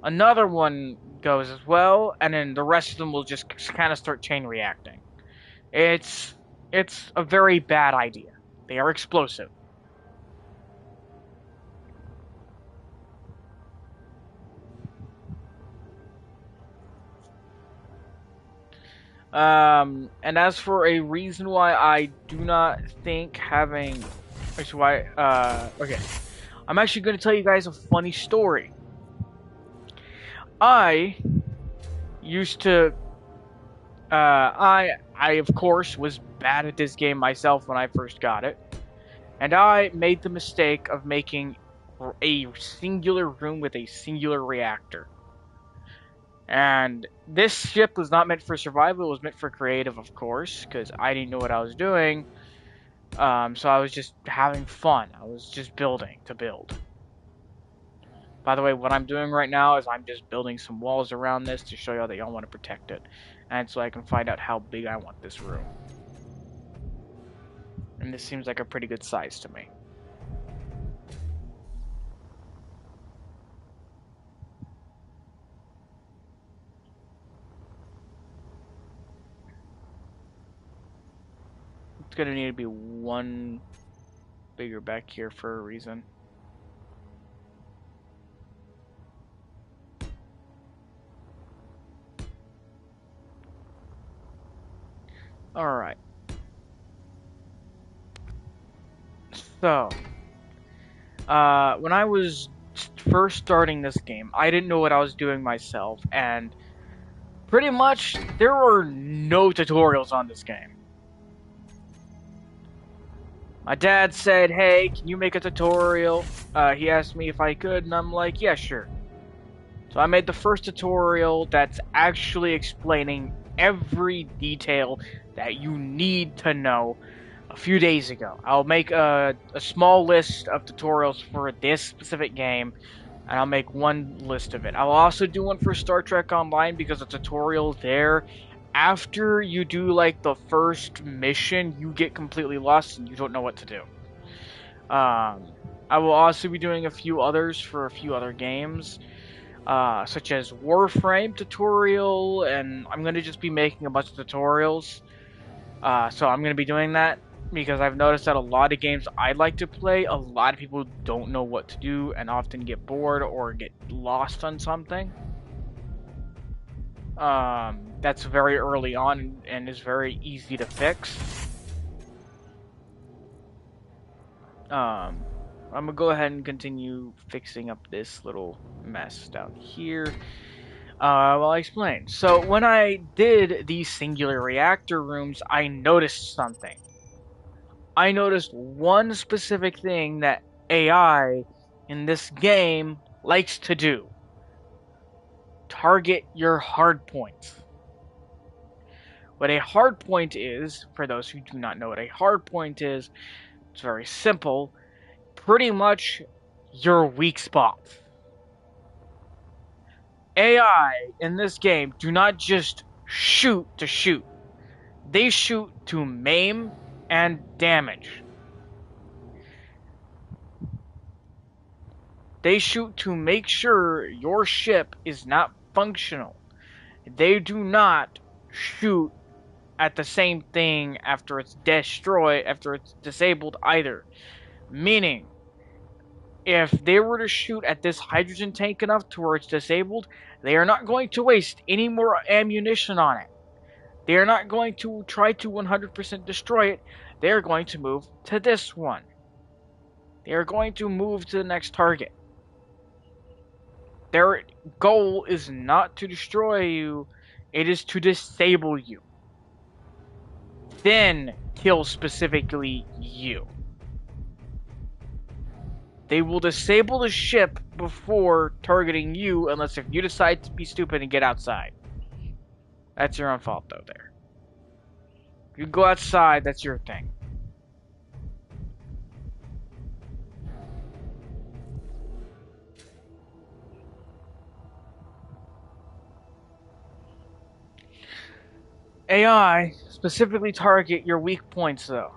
Speaker 1: another one goes as well, and then the rest of them will just kind of start chain reacting. It's a very bad idea. They are explosive. And as for a reason why I do not think having, actually why, okay, I'm actually going to tell you guys a funny story. I used to, I of course was bad at this game myself when I first got it, and I made the mistake of making a singular room with a singular reactor. And this ship was not meant for survival, it was meant for creative, of course, because I didn't know what I was doing. So I was just having fun. I was just building to build. By the way, what I'm doing right now is I'm just building some walls around this to show y'all that y'all want to protect it. And so I can find out how big I want this room. And this seems like a pretty good size to me. It's gonna need to be one bigger back here for a reason. Alright. So, when I was first starting this game, I didn't know what I was doing myself, and pretty much there were no tutorials on this game. My dad said, hey, can you make a tutorial? He asked me if I could, and I'm like, yeah, sure. So I made the first tutorial that's actually explaining every detail that you need to know a few days ago. I'll make a small list of tutorials for this specific game, and I'll make one list of it. I'll also do one for Star Trek Online because a tutorial there, after you do like the first mission, you get completely lost and you don't know what to do. I will also be doing a few others for a few other games, such as Warframe tutorial, and I'm going to just be making a bunch of tutorials. So I'm going to be doing that because I've noticed that a lot of games I like to play, a lot of people don't know what to do and often get bored or get lost on something. That's very early on and is very easy to fix. I'm gonna go ahead and continue fixing up this little mess down here. Well, I explain. So when I did these singular reactor rooms, I noticed something. I noticed one specific thing that AI in this game likes to do. Target your hard points. What a hard point is, for those who do not know what a hard point is, it's very simple. Pretty much your weak spots. AI in this game do not just shoot to shoot. They shoot to maim and damage. They shoot to make sure your ship is not functional. They do not shoot at the same thing after it's destroyed, after it's disabled either. Meaning, if they were to shoot at this hydrogen tank enough to where it's disabled, they are not going to waste any more ammunition on it. They are not going to try to 100% destroy it. They are going to move to this one. They are going to move to the next target. Their goal is not to destroy you, it is to disable you. Then kill specifically you. They will disable the ship before targeting you, unless if you decide to be stupid and get outside. That's your own fault, though, there. If you go outside, that's your thing. AI specifically target your weak points, though.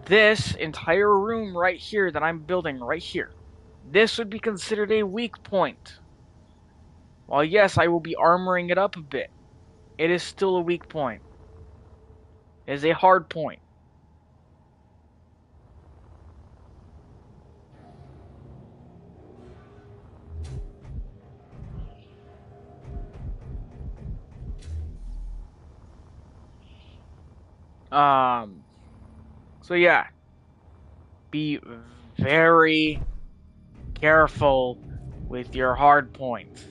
Speaker 1: This entire room right here that I'm building right here, this would be considered a weak point. While yes, I will be armoring it up a bit, it is still a weak point. It is a hard point. So yeah, be very careful with your hard points.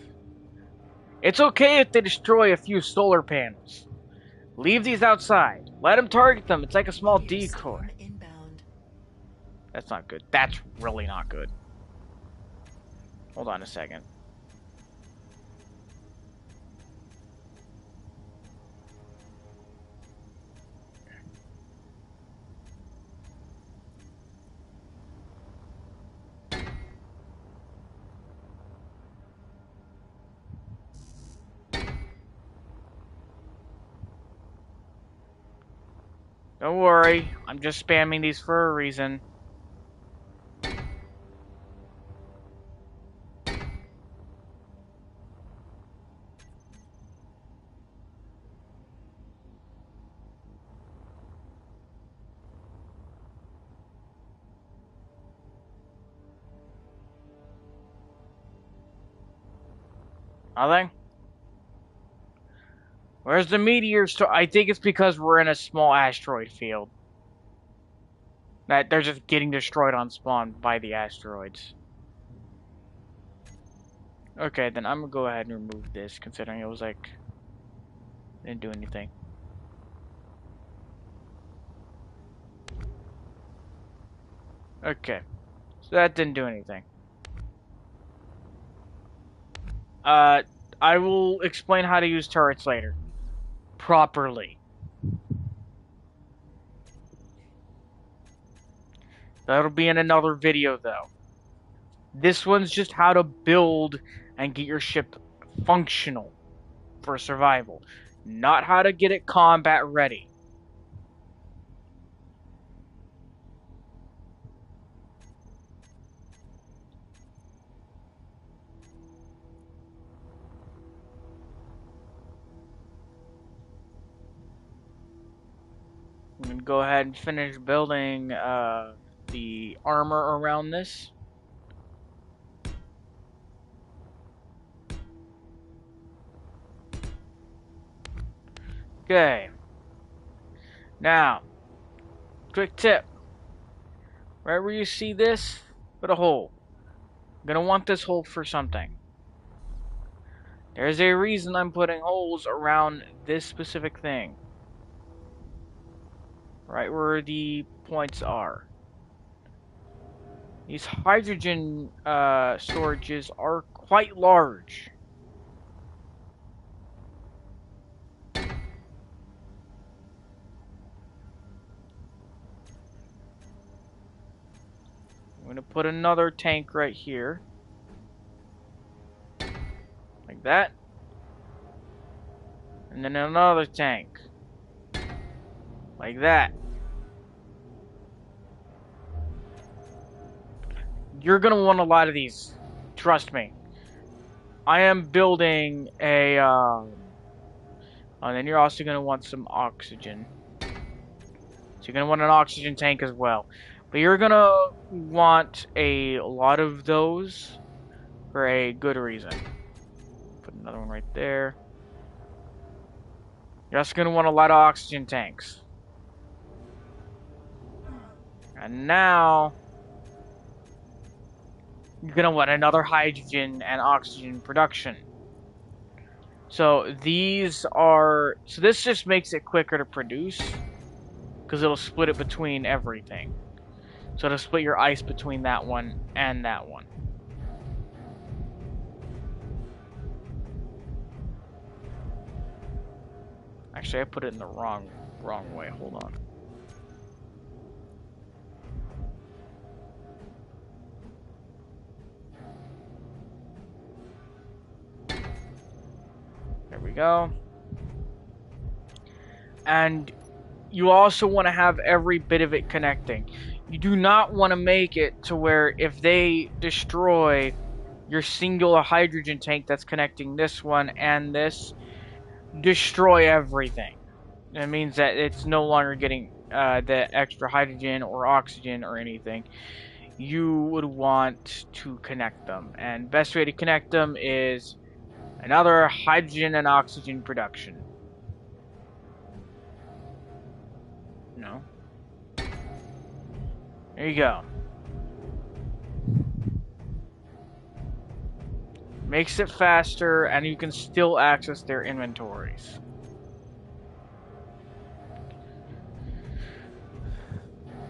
Speaker 1: It's okay if they destroy a few solar panels. Leave these outside. Let them target them. It's like a small decoy. That's not good. That's really not good. Hold on a second. Don't worry. I'm just spamming these for a reason. Nothing? Where's the meteor I think it's because we're in a small asteroid field. That they're just getting destroyed on spawn by the asteroids. Okay, then I'm gonna go ahead and remove this, considering it was like didn't do anything. Okay, so that didn't do anything. I will explain how to use turrets later. Properly. That'll be in another video, though. This one's just how to build and get your ship functional for survival. Not how to get it combat ready. I'm gonna go ahead and finish building the armor around this. Okay. Now, quick tip. Right where you see this, put a hole. I'm gonna want this hole for something. There's a reason I'm putting holes around this specific thing. Right where the points are. These hydrogen storages are quite large. I'm going to put another tank right here. Like that. And then another tank. Like that. You're going to want a lot of these. Trust me. I am building a... and then you're also going to want some oxygen. So you're going to want an oxygen tank as well. But you're going to want a lot of those for a good reason. Put another one right there. You're also going to want a lot of oxygen tanks. And now... you're going to want another hydrogen and oxygen production. So these are... so this just makes it quicker to produce. Because it'll split it between everything. So it'll split your ice between that one and that one. Actually, I put it in the wrong way. Hold on. There we go. And you also want to have every bit of it connecting. You do not want to make it to where if they destroy your singular hydrogen tank that's connecting this one and this, destroy everything. It means that it's no longer getting the extra hydrogen or oxygen or anything. You would want to connect them. And best way to connect them is another hydrogen and oxygen production. No. There you go. Makes it faster, and you can still access their inventories.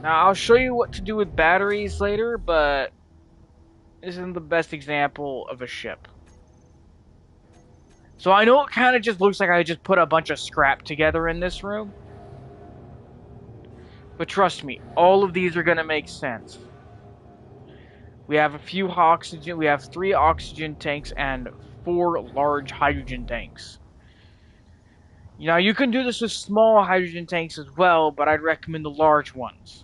Speaker 1: Now, I'll show you what to do with batteries later, but this isn't the best example of a ship. So I know it kind of just looks like I just put a bunch of scrap together in this room. But trust me, all of these are going to make sense. We have a few oxygen, we have 3 oxygen tanks and 4 large hydrogen tanks. Now, you can do this with small hydrogen tanks as well, but I'd recommend the large ones.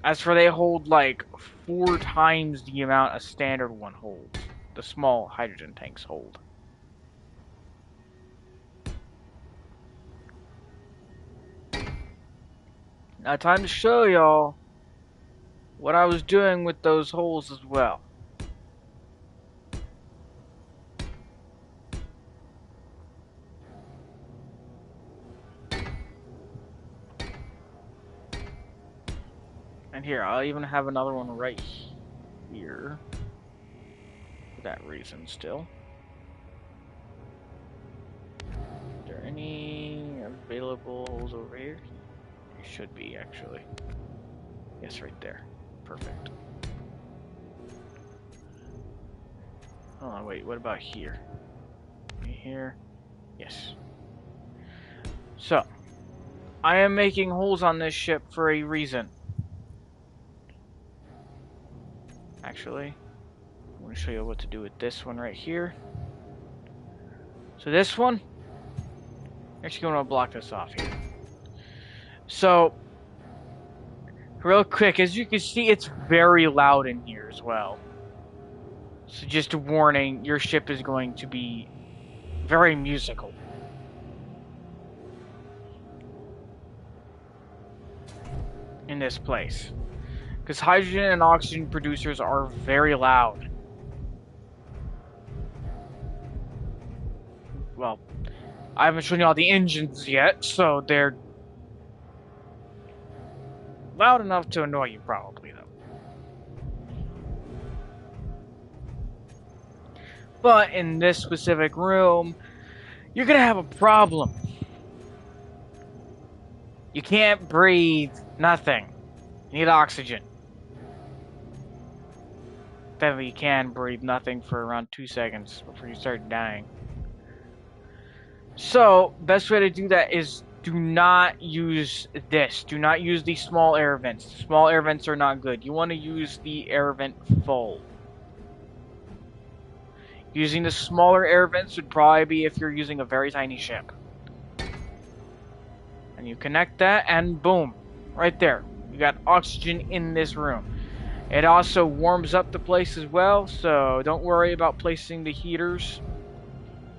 Speaker 1: As for they hold like 4 times the amount a standard one holds. The small hydrogen tanks hold. Now, time to show y'all what I was doing with those holes as well. And here, I'll even have another one right here. For that reason, still. Is there any available holes over here? There should be, actually. Yes, right there. Perfect. Hold on, wait, what about here? Here? Yes. So, I am making holes on this ship for a reason. Actually, I'm going to show you what to do with this one right here. So this one, actually going to block this off here. So, real quick, as you can see, it's very loud in here as well. So just a warning, your ship is going to be very musical. In this place. Because hydrogen and oxygen producers are very loud. Well, I haven't shown you all the engines yet, so they're loud enough to annoy you probably, though. But in this specific room, you're gonna have a problem. You can't breathe nothing. You need oxygen. Then you can breathe nothing for around 2 seconds before you start dying. So, best way to do that is do not use this. Do not use the small air vents. Small air vents are not good. You want to use the air vent full. Using the smaller air vents would probably be if you're using a very tiny ship. And you connect that and boom, right there. You got oxygen in this room. It also warms up the place as well, so don't worry about placing the heaters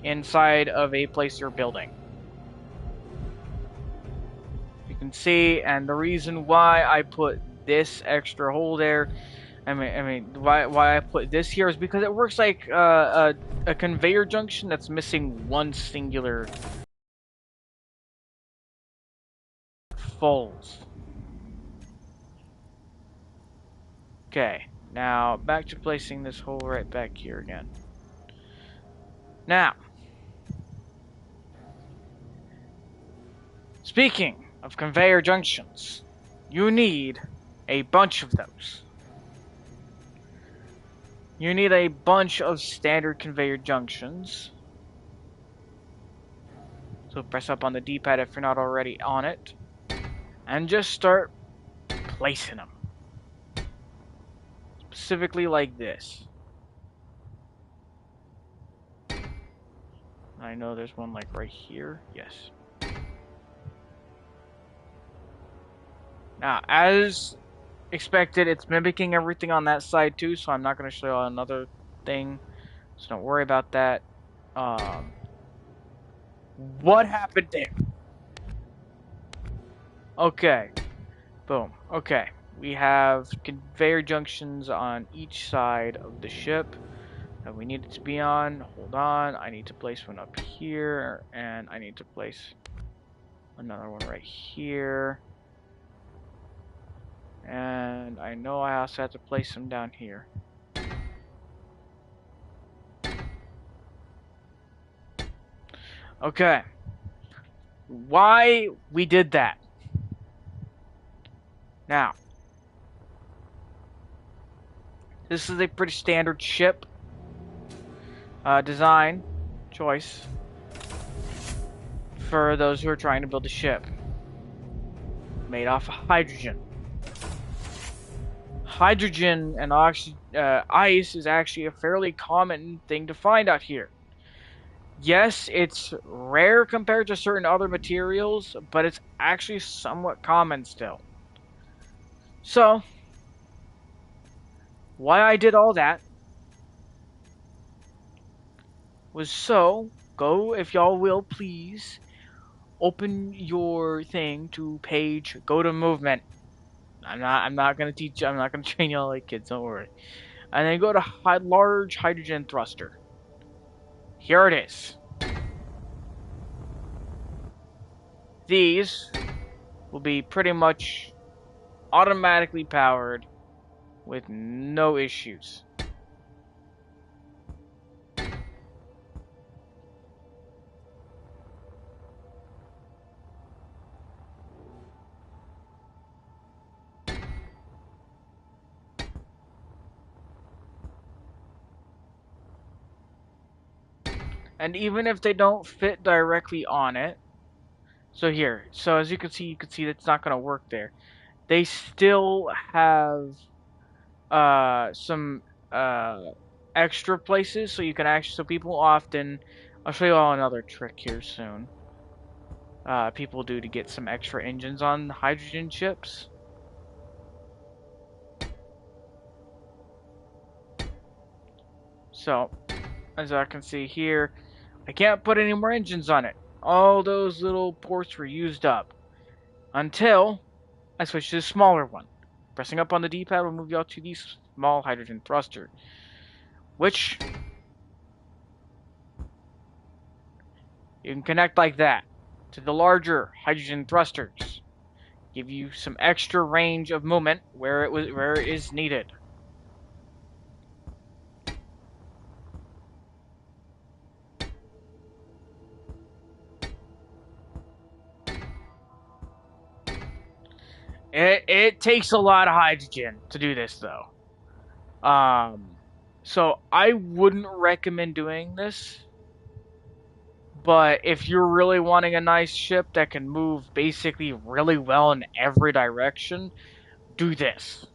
Speaker 1: inside of a place you're building. You can see, and the reason why I put this extra hole there, why I put this here is because it works like a conveyor junction that's missing one singular folds. Okay, now back to placing this hole right back here again. Now, speaking of conveyor junctions, you need a bunch of those. You need a bunch of standard conveyor junctions. So press up on the D-pad if you're not already on it. And just start placing them. Specifically like this. I know there's one like right here. Yes. Now, as expected, it's mimicking everything on that side too, so I'm not going to show you another thing. So don't worry about that. What happened there? Okay. Boom. Okay. We have conveyor junctions on each side of the ship that we need it to be on. Hold on. I need to place one up here, and I need to place another one right here. And I know I also have to place them down here. Okay. Why we did that. Now, this is a pretty standard ship design choice for those who are trying to build a ship made off of hydrogen. Hydrogen and ice is actually a fairly common thing to find out here. Yes, it's rare compared to certain other materials, but it's actually somewhat common still. So, why I did all that was go, if y'all will, please, open your thing to page, go to movement. I'm not gonna teach, I'm not gonna train y'all like kids, don't worry. And then go to large hydrogen thruster. Here it is. These will be pretty much automatically powered with no issues. And even if they don't fit directly on it, so as you can see that's not going to work there. They still have some extra places, so you can actually, so people often, I'll show you all another trick here soon. People do to get some extra engines on hydrogen ships. So, as I can see here, I can't put any more engines on it. All those little ports were used up until I switched to the smaller one. Pressing up on the D-pad will move you out to the small hydrogen thruster, which you can connect like that to the larger hydrogen thrusters. Give you some extra range of movement where it is needed. It takes a lot of hydrogen to do this, though. So I wouldn't recommend doing this. But if you're really wanting a nice ship that can move basically really well in every direction, do this.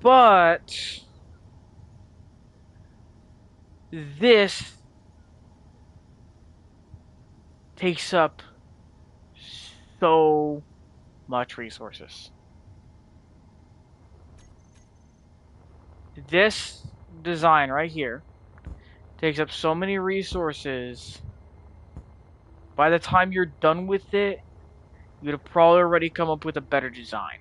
Speaker 1: But this takes up so much resources. This design right here takes up so many resources. By the time you're done with it, you'd have probably already come up with a better design.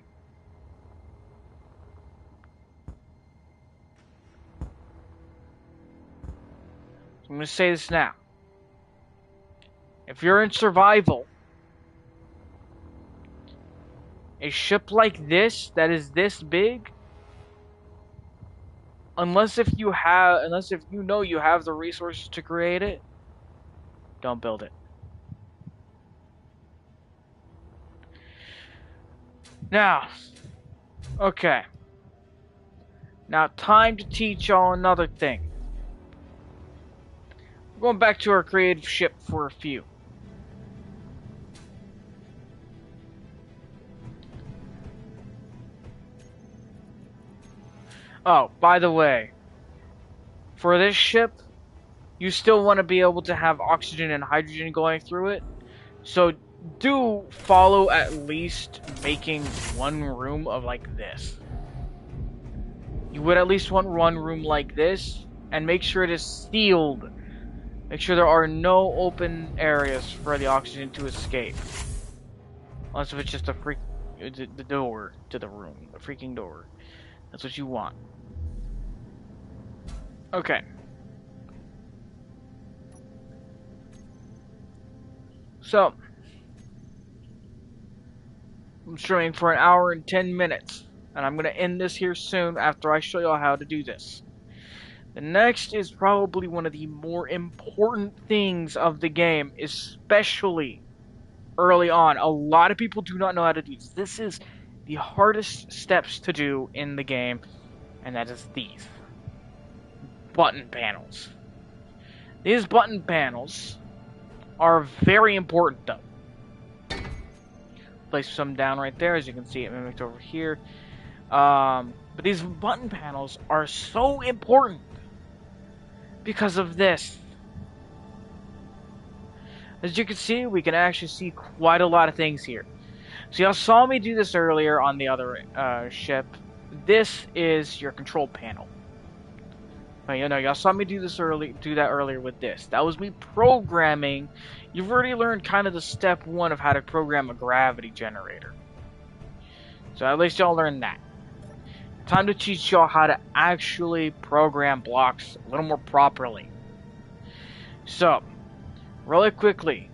Speaker 1: I'm going to say this now. If you're in survival, a ship like this, that is this big, unless if you know you have the resources to create it, don't build it. Now, okay. Now, time to teach y'all another thing. We're going back to our creative ship for a few. Oh, by the way, for this ship, you still want to be able to have oxygen and hydrogen going through it. So do follow at least making one room of like this. You would at least want one room like this, and make sure it is sealed. Make sure there are no open areas for the oxygen to escape. Unless if it's just the door to the room, the freaking door. That's what you want. Okay. So, I'm streaming for an hour and 10 minutes. And I'm going to end this here soon after I show y'all how to do this. The next is probably one of the more important things of the game, especially early on. A lot of people do not know how to do this. This is the hardest steps to do in the game, and that is these button panels. These button panels are very important though. Place some down right there, as you can see it mimicked over here. But these button panels are so important because of this. As you can see, we can actually see quite a lot of things here. So y'all saw me do this earlier on the other ship. This is your control panel. You know, y'all saw me do that earlier with this. That was me programming. You've already learned kind of the step one of how to program a gravity generator. So at least y'all learned that. Time to teach y'all how to actually program blocks a little more properly. So, really quickly,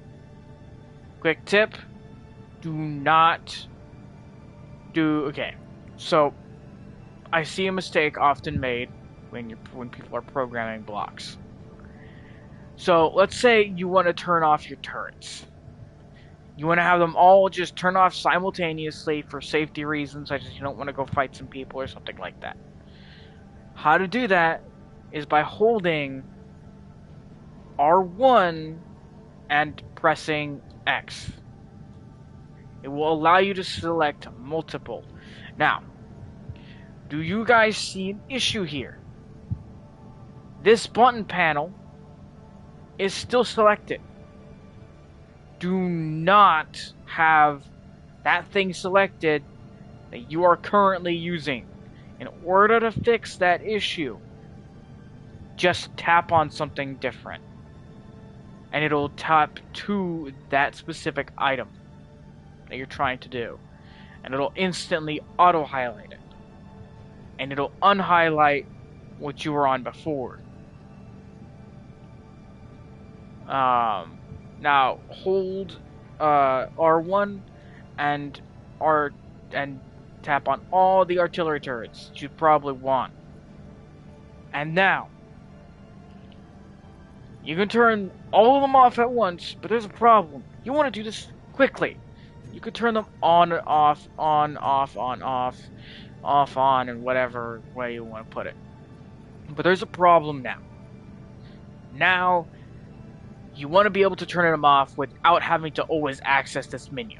Speaker 1: quick tip, okay, so I see a mistake often made when people are programming blocks. So let's say you want to turn off your turrets. You want to have them all just turn off simultaneously for safety reasons, such as you don't want to go fight some people or something like that. How to do that is by holding R1 and pressing X. It will allow you to select multiple. Now, do you guys see an issue here? This button panel is still selected. Do not have that thing selected that you are currently using. In order to fix that issue, just tap on something different. And it'll tap to that specific item that you're trying to do. And it'll instantly auto-highlight it. And it'll unhighlight what you were on before. Now hold R1 and tap on all the artillery turrets that you probably want. And now you can turn all of them off at once, but there's a problem. You want to do this quickly. You could turn them on, off, on, off, on, off, off, on, in whatever way you want to put it. But there's a problem now. Now, you want to be able to turn them off without having to always access this menu.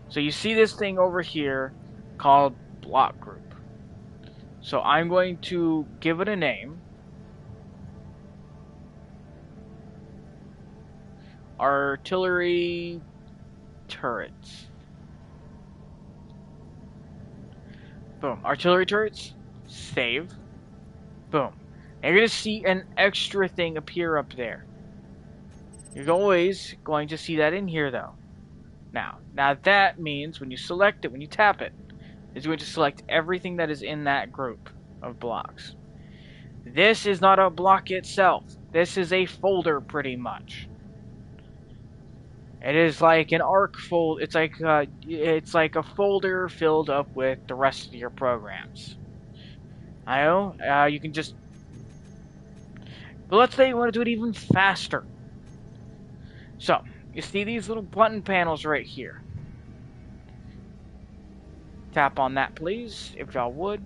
Speaker 1: So you see this thing over here called block group. So I'm going to give it a name. Artillery turrets. Boom. Artillery turrets. Save. Boom. And you're going to see an extra thing appear up there. You're always going to see that in here, though. Now that means when you select it, when you tap it, it's going to select everything that is in that group of blocks. This is not a block itself. This is a folder, pretty much. It is like an ARC folder. It's like a folder filled up with the rest of your programs. I know you can just. But let's say you want to do it even faster. So, you see these little button panels right here. Tap on that, please, if y'all would.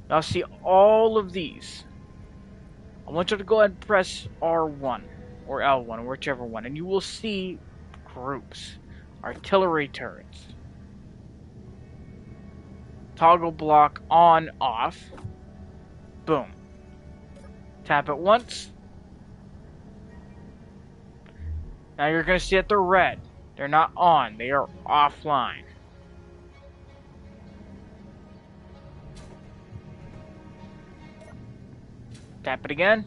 Speaker 1: Now see all of these. I want you to go ahead and press R1 or L1, whichever one, and you will see groups. Artillery turrets. Toggle block on, off. Boom. Tap it once. Now you're going to see that they're red. They're not on. They are offline. Tap it again.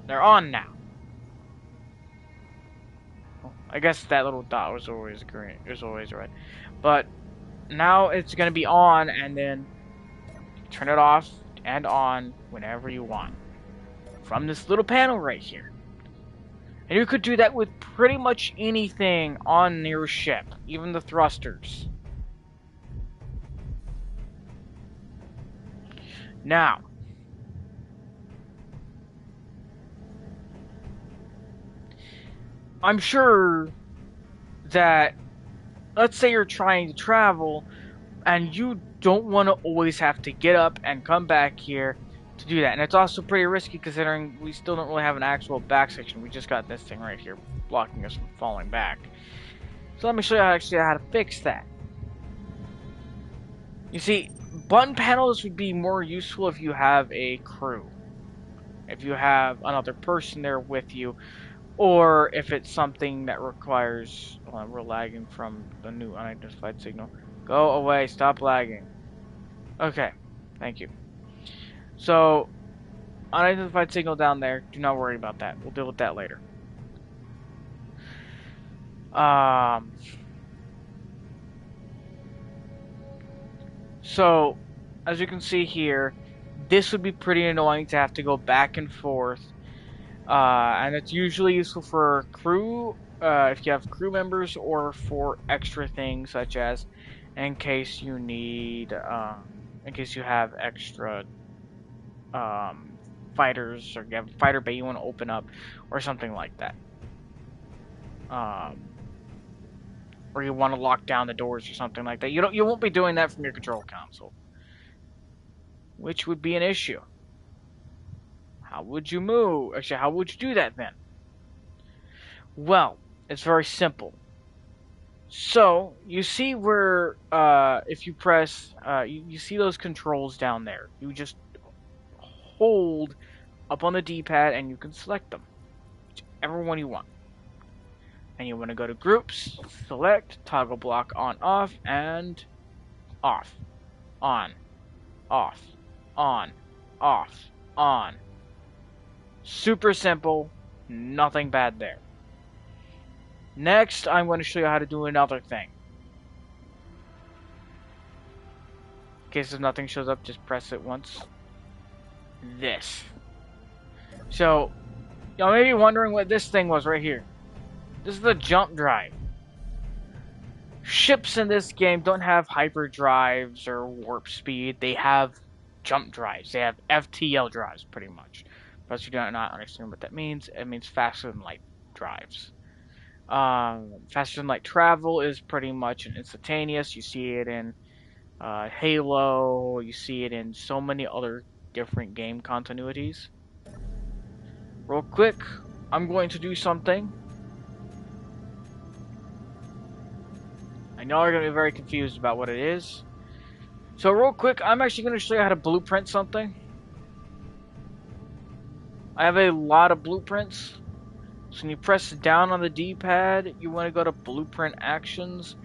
Speaker 1: They're on now. I guess that little dot was always green. It was always red. But now it's going to be on, and then turn it off and on whenever you want. From this little panel right here. And you could do that with pretty much anything on your ship, even the thrusters. Now, I'm sure that, let's say you're trying to travel, and you don't want to always have to get up and come back here to do that. And it's also pretty risky considering we still don't really have an actual back section. We just got this thing right here blocking us from falling back. So let me show you actually how to fix that. You see, button panels would be more useful if you have a crew. If you have another person there with you, or if it's something that requires... Hold on, we're lagging from the new unidentified signal. Go away, stop lagging. Okay, thank you. So, unidentified signal down there, do not worry about that. We'll deal with that later. So, as you can see here, this would be pretty annoying to have to go back and forth. And it's usually useful for crew, if you have crew members, or for extra things such as in case you need, in case you have extra fighters, or you have a fighter bay you want to open up, or something like that. Or you want to lock down the doors or something like that. You won't be doing that from your control console, which would be an issue. How would you move? Actually, how would you do that then? Well, it's very simple. So, you see where, if you press, you see those controls down there. You just hold up on the D-pad and you can select them. Whichever one you want. And you want to go to groups, select, toggle block on, off, and off. On. Off. On. Off. On. Super simple. Nothing bad there. Next, I'm going to show you how to do another thing. In case if nothing shows up, just press it once. This. So, y'all may be wondering what this thing was right here. This is the jump drive. Ships in this game don't have hyperdrives or warp speed. They have jump drives. They have FTL drives, pretty much. But you do not understand what that means. It means faster than light drives. Faster than light travel is pretty much an instantaneous. You see it in Halo. You see it in so many other different game continuities. Real quick, I'm going to do something. I know you're going to be very confused about what it is. So real quick, I'm actually going to show you how to blueprint something. I have a lot of blueprints. So when you press down on the D-pad, you want to go to Blueprint Actions.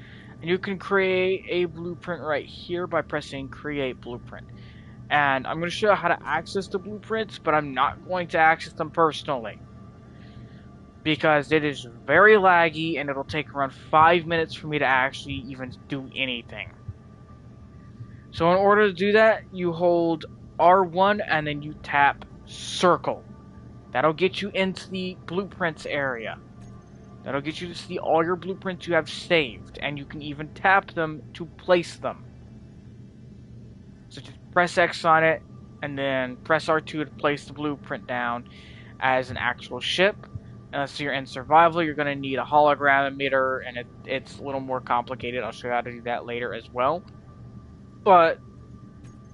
Speaker 1: And you can create a blueprint right here by pressing Create Blueprint. And I'm going to show you how to access the blueprints, but I'm not going to access them personally. Because it is very laggy, and it'll take around 5 minutes for me to actually even do anything. So in order to do that, you hold R1 and then you tap Circle. That'll get you into the blueprints area. That'll get you to see all your blueprints you have saved, and you can even tap them to place them. So just press X on it, and then press R2 to place the blueprint down as an actual ship. So you're in survival, you're going to need a hologram emitter, and it's a little more complicated. I'll show you how to do that later as well. But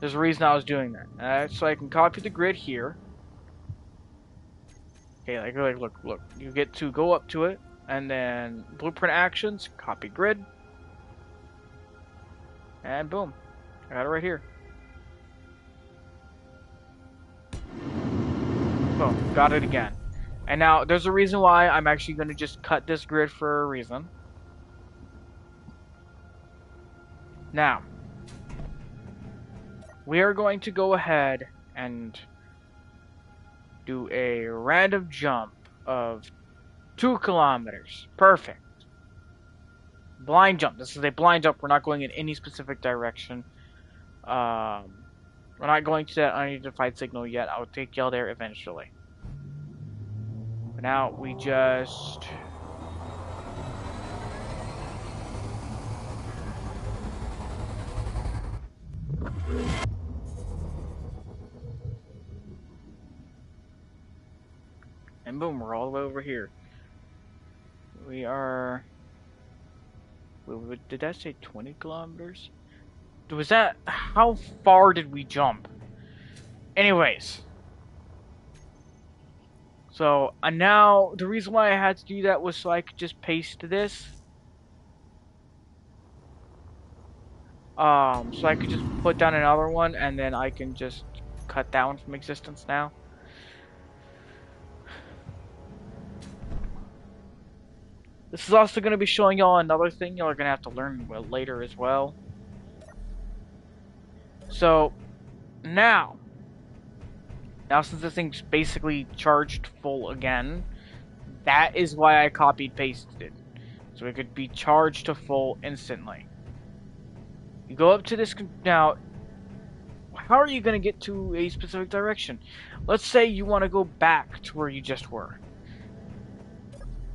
Speaker 1: there's a reason I was doing that. So I can copy the grid here. Okay, like look. You get to go up to it, and then blueprint actions, copy grid, and boom, I got it right here. Boom, got it again. And now, there's a reason why I'm actually going to just cut this grid for a reason. Now, we are going to go ahead and do a random jump of 2 kilometers. Perfect. Blind jump. This is a blind jump. We're not going in any specific direction. We're not going to that unidentified signal yet. I'll take y'all there eventually. But now we just... And boom, we're all the way over here. We are... Did that say 20 kilometers? Was that... How far did we jump? Anyways. So, now, the reason why I had to do that was so I could just paste this. So I could just put down another one, and then I can just cut that one from existence now. This is also going to be showing y'all another thing y'all are going to have to learn later as well. So, now since this thing's basically charged full again, that is why I copied pasted it. So it could be charged to full instantly. You go up to this, now, how are you going to get to a specific direction? Let's say you want to go back to where you just were.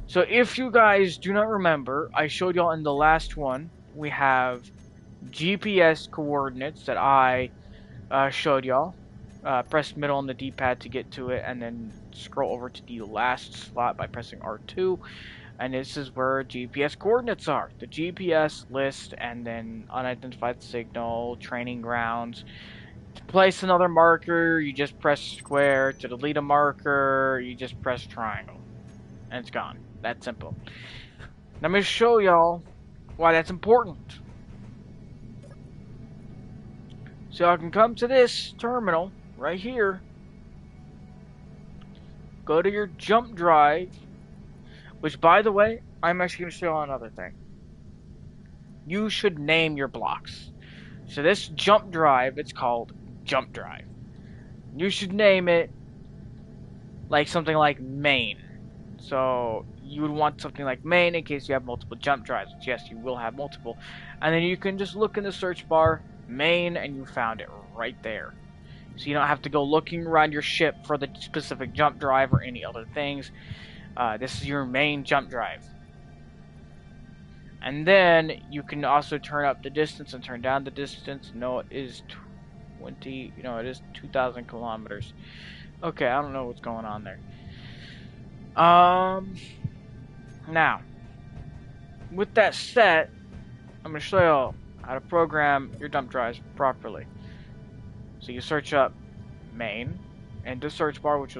Speaker 1: So if you guys do not remember, I showed y'all in the last one, we have GPS coordinates that I showed y'all. Press middle on the D-pad to get to it, and then scroll over to the last slot by pressing R2. And this is where GPS coordinates are. The GPS list, and then unidentified signal, training grounds. To place another marker, you just press square. To delete a marker, you just press triangle. And it's gone. That's simple. Now I'm going to show y'all why that's important. So I can come to this terminal right here. Go to your jump drive. Which, by the way, I'm actually going to show you another thing. You should name your blocks. So this jump drive, it's called jump drive. You should name it like something like main. So you would want something like main in case you have multiple jump drives. Which, yes, you will have multiple. And then you can just look in the search bar, main, and you found it right there. So you don't have to go looking around your ship for the specific jump drive or any other things. This is your main jump drive. And then you can also turn up the distance and turn down the distance. No, it is 20, it is 2,000 kilometers. Okay, I don't know what's going on there. Now, with that set, I'm going to show you how to program your jump drives properly. So you search up main, and the search bar, which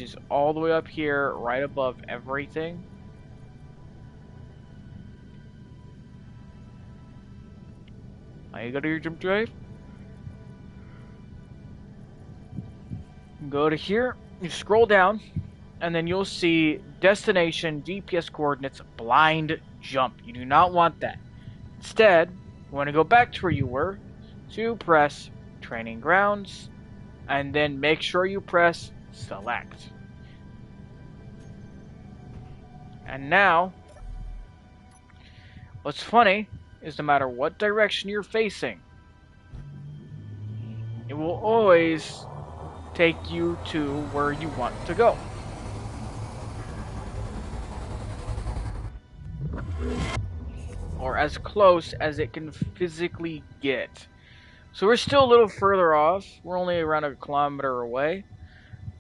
Speaker 1: is all the way up here, right above everything. Now you go to your jump drive. Go to here, you scroll down, and then you'll see destination, GPS coordinates, blind jump. You do not want that. Instead, you want to go back to where you were, to press training grounds, and then make sure you press select. And now, what's funny is no matter what direction you're facing, it will always take you to where you want to go. Or as close as it can physically get. So we're still a little further off. We're only around 1 kilometer away.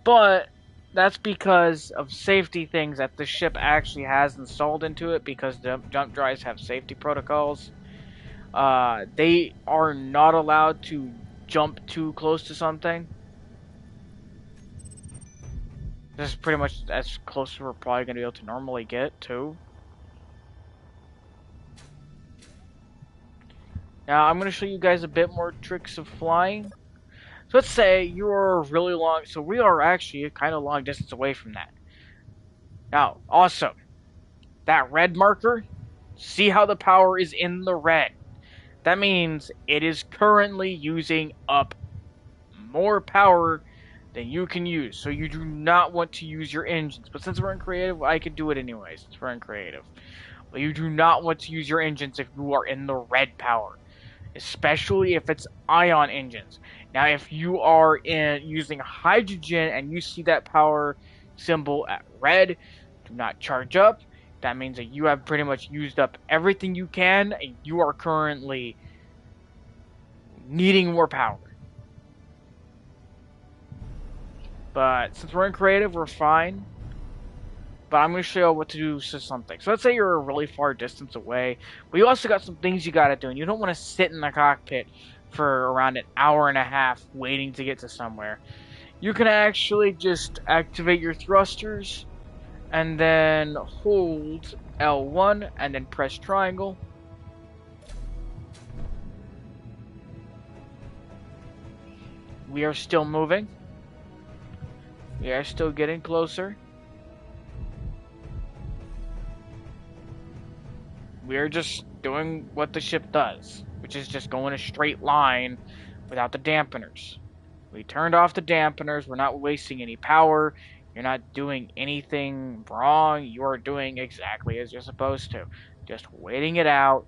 Speaker 1: But that's because of safety things that the ship actually has installed into it, because the jump drives have safety protocols. They are not allowed to jump too close to something. This is pretty much as close as we're probably going to be able to normally get, too. Now, I'm going to show you guys a bit more tricks of flying. So let's say you're really long, so we are actually a kind of long distance away from that. Now, also, that red marker, see how the power is in the red? That means it is currently using up more power than you can use. So you do not want to use your engines. But since we're in creative, I could do it anyways, since we're in creative. But you do not want to use your engines if you are in the red power. Especially if it's ion engines. Now, if you are using hydrogen and you see that power symbol at red. Do not charge up. That means that you have pretty much used up everything you can, and you are currently needing more power. But since we're in creative, we're fine. But I'm going to show you what to do to something. So let's say you're a really far distance away, but you also got some things you got to do, and you don't want to sit in the cockpit for around an hour and a half waiting to get to somewhere. You can actually just activate your thrusters, and then hold L1, and then press triangle. We are still moving. We are still getting closer. We are just doing what the ship does, which is just go in a straight line without the dampeners. We turned off the dampeners. We're not wasting any power. You're not doing anything wrong. You are doing exactly as you're supposed to. Just waiting it out.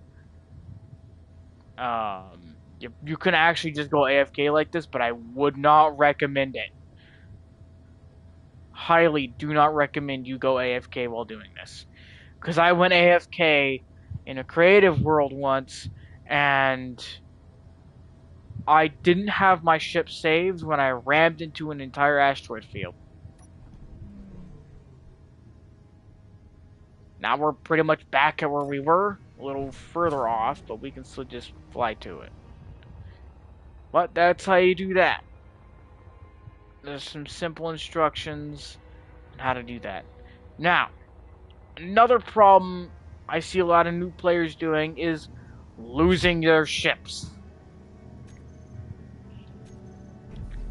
Speaker 1: You can actually just go AFK like this, but I would not recommend it. Highly do not recommend you go AFK while doing this. Because I went AFK in a creative world once, and I didn't have my ship saved when I rammed into an entire asteroid field. Now we're pretty much back at where we were, a little further off, but we can still just fly to it. But that's how you do that. There's some simple instructions on how to do that. Now, another problem I see a lot of new players doing is losing their ships.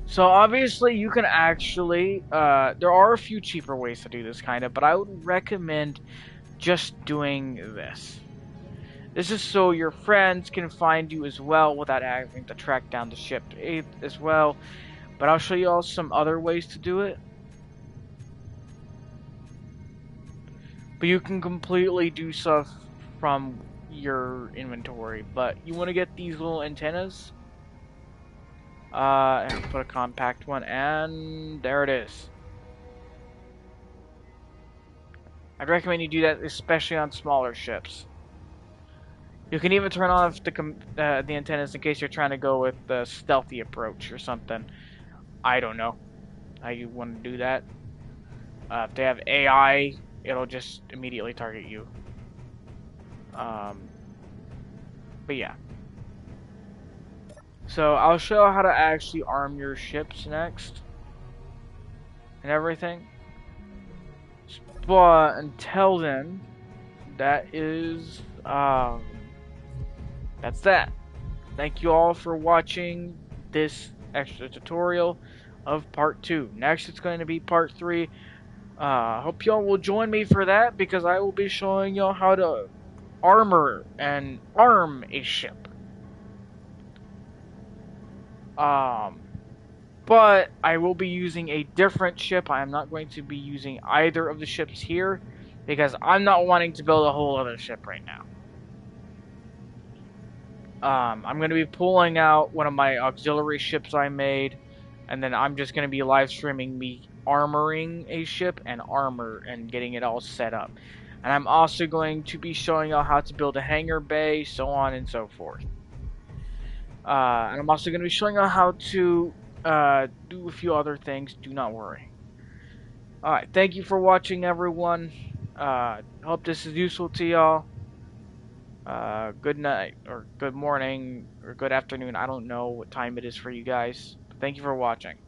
Speaker 1: So obviously you can actually, there are a few cheaper ways to do this kind of, but I would recommend just doing this. This is so your friends can find you as well without having to track down the ship as well. But I'll show you all some other ways to do it. But you can completely do stuff from your inventory. But you want to get these little antennas. And put a compact one, and there it is. I'd recommend you do that, especially on smaller ships. You can even turn off the antennas in case you're trying to go with the stealthy approach or something. I don't know how you want to do that. If they have AI, it'll just immediately target you. But yeah. So I'll show how to actually arm your ships next and everything. But until then, that's that. Thank you all for watching this extra tutorial of part 2. Next it's going to be part 3. Hope y'all will join me for that, because I will be showing y'all how to armor and arm a ship. But I will be using a different ship. I am not going to be using either of the ships here, because I'm not wanting to build a whole other ship right now. I'm going to be pulling out one of my auxiliary ships I made, and then I'm just going to be live streaming me armoring a ship and getting it all set up. And I'm also going to be showing y'all how to build a hangar bay, so on and so forth. And I'm also going to be showing you how to do a few other things. Do not worry. Alright, thank you for watching, everyone. Hope this is useful to y'all. Good night, or good morning, or good afternoon. I don't know what time it is for you guys. Thank you for watching.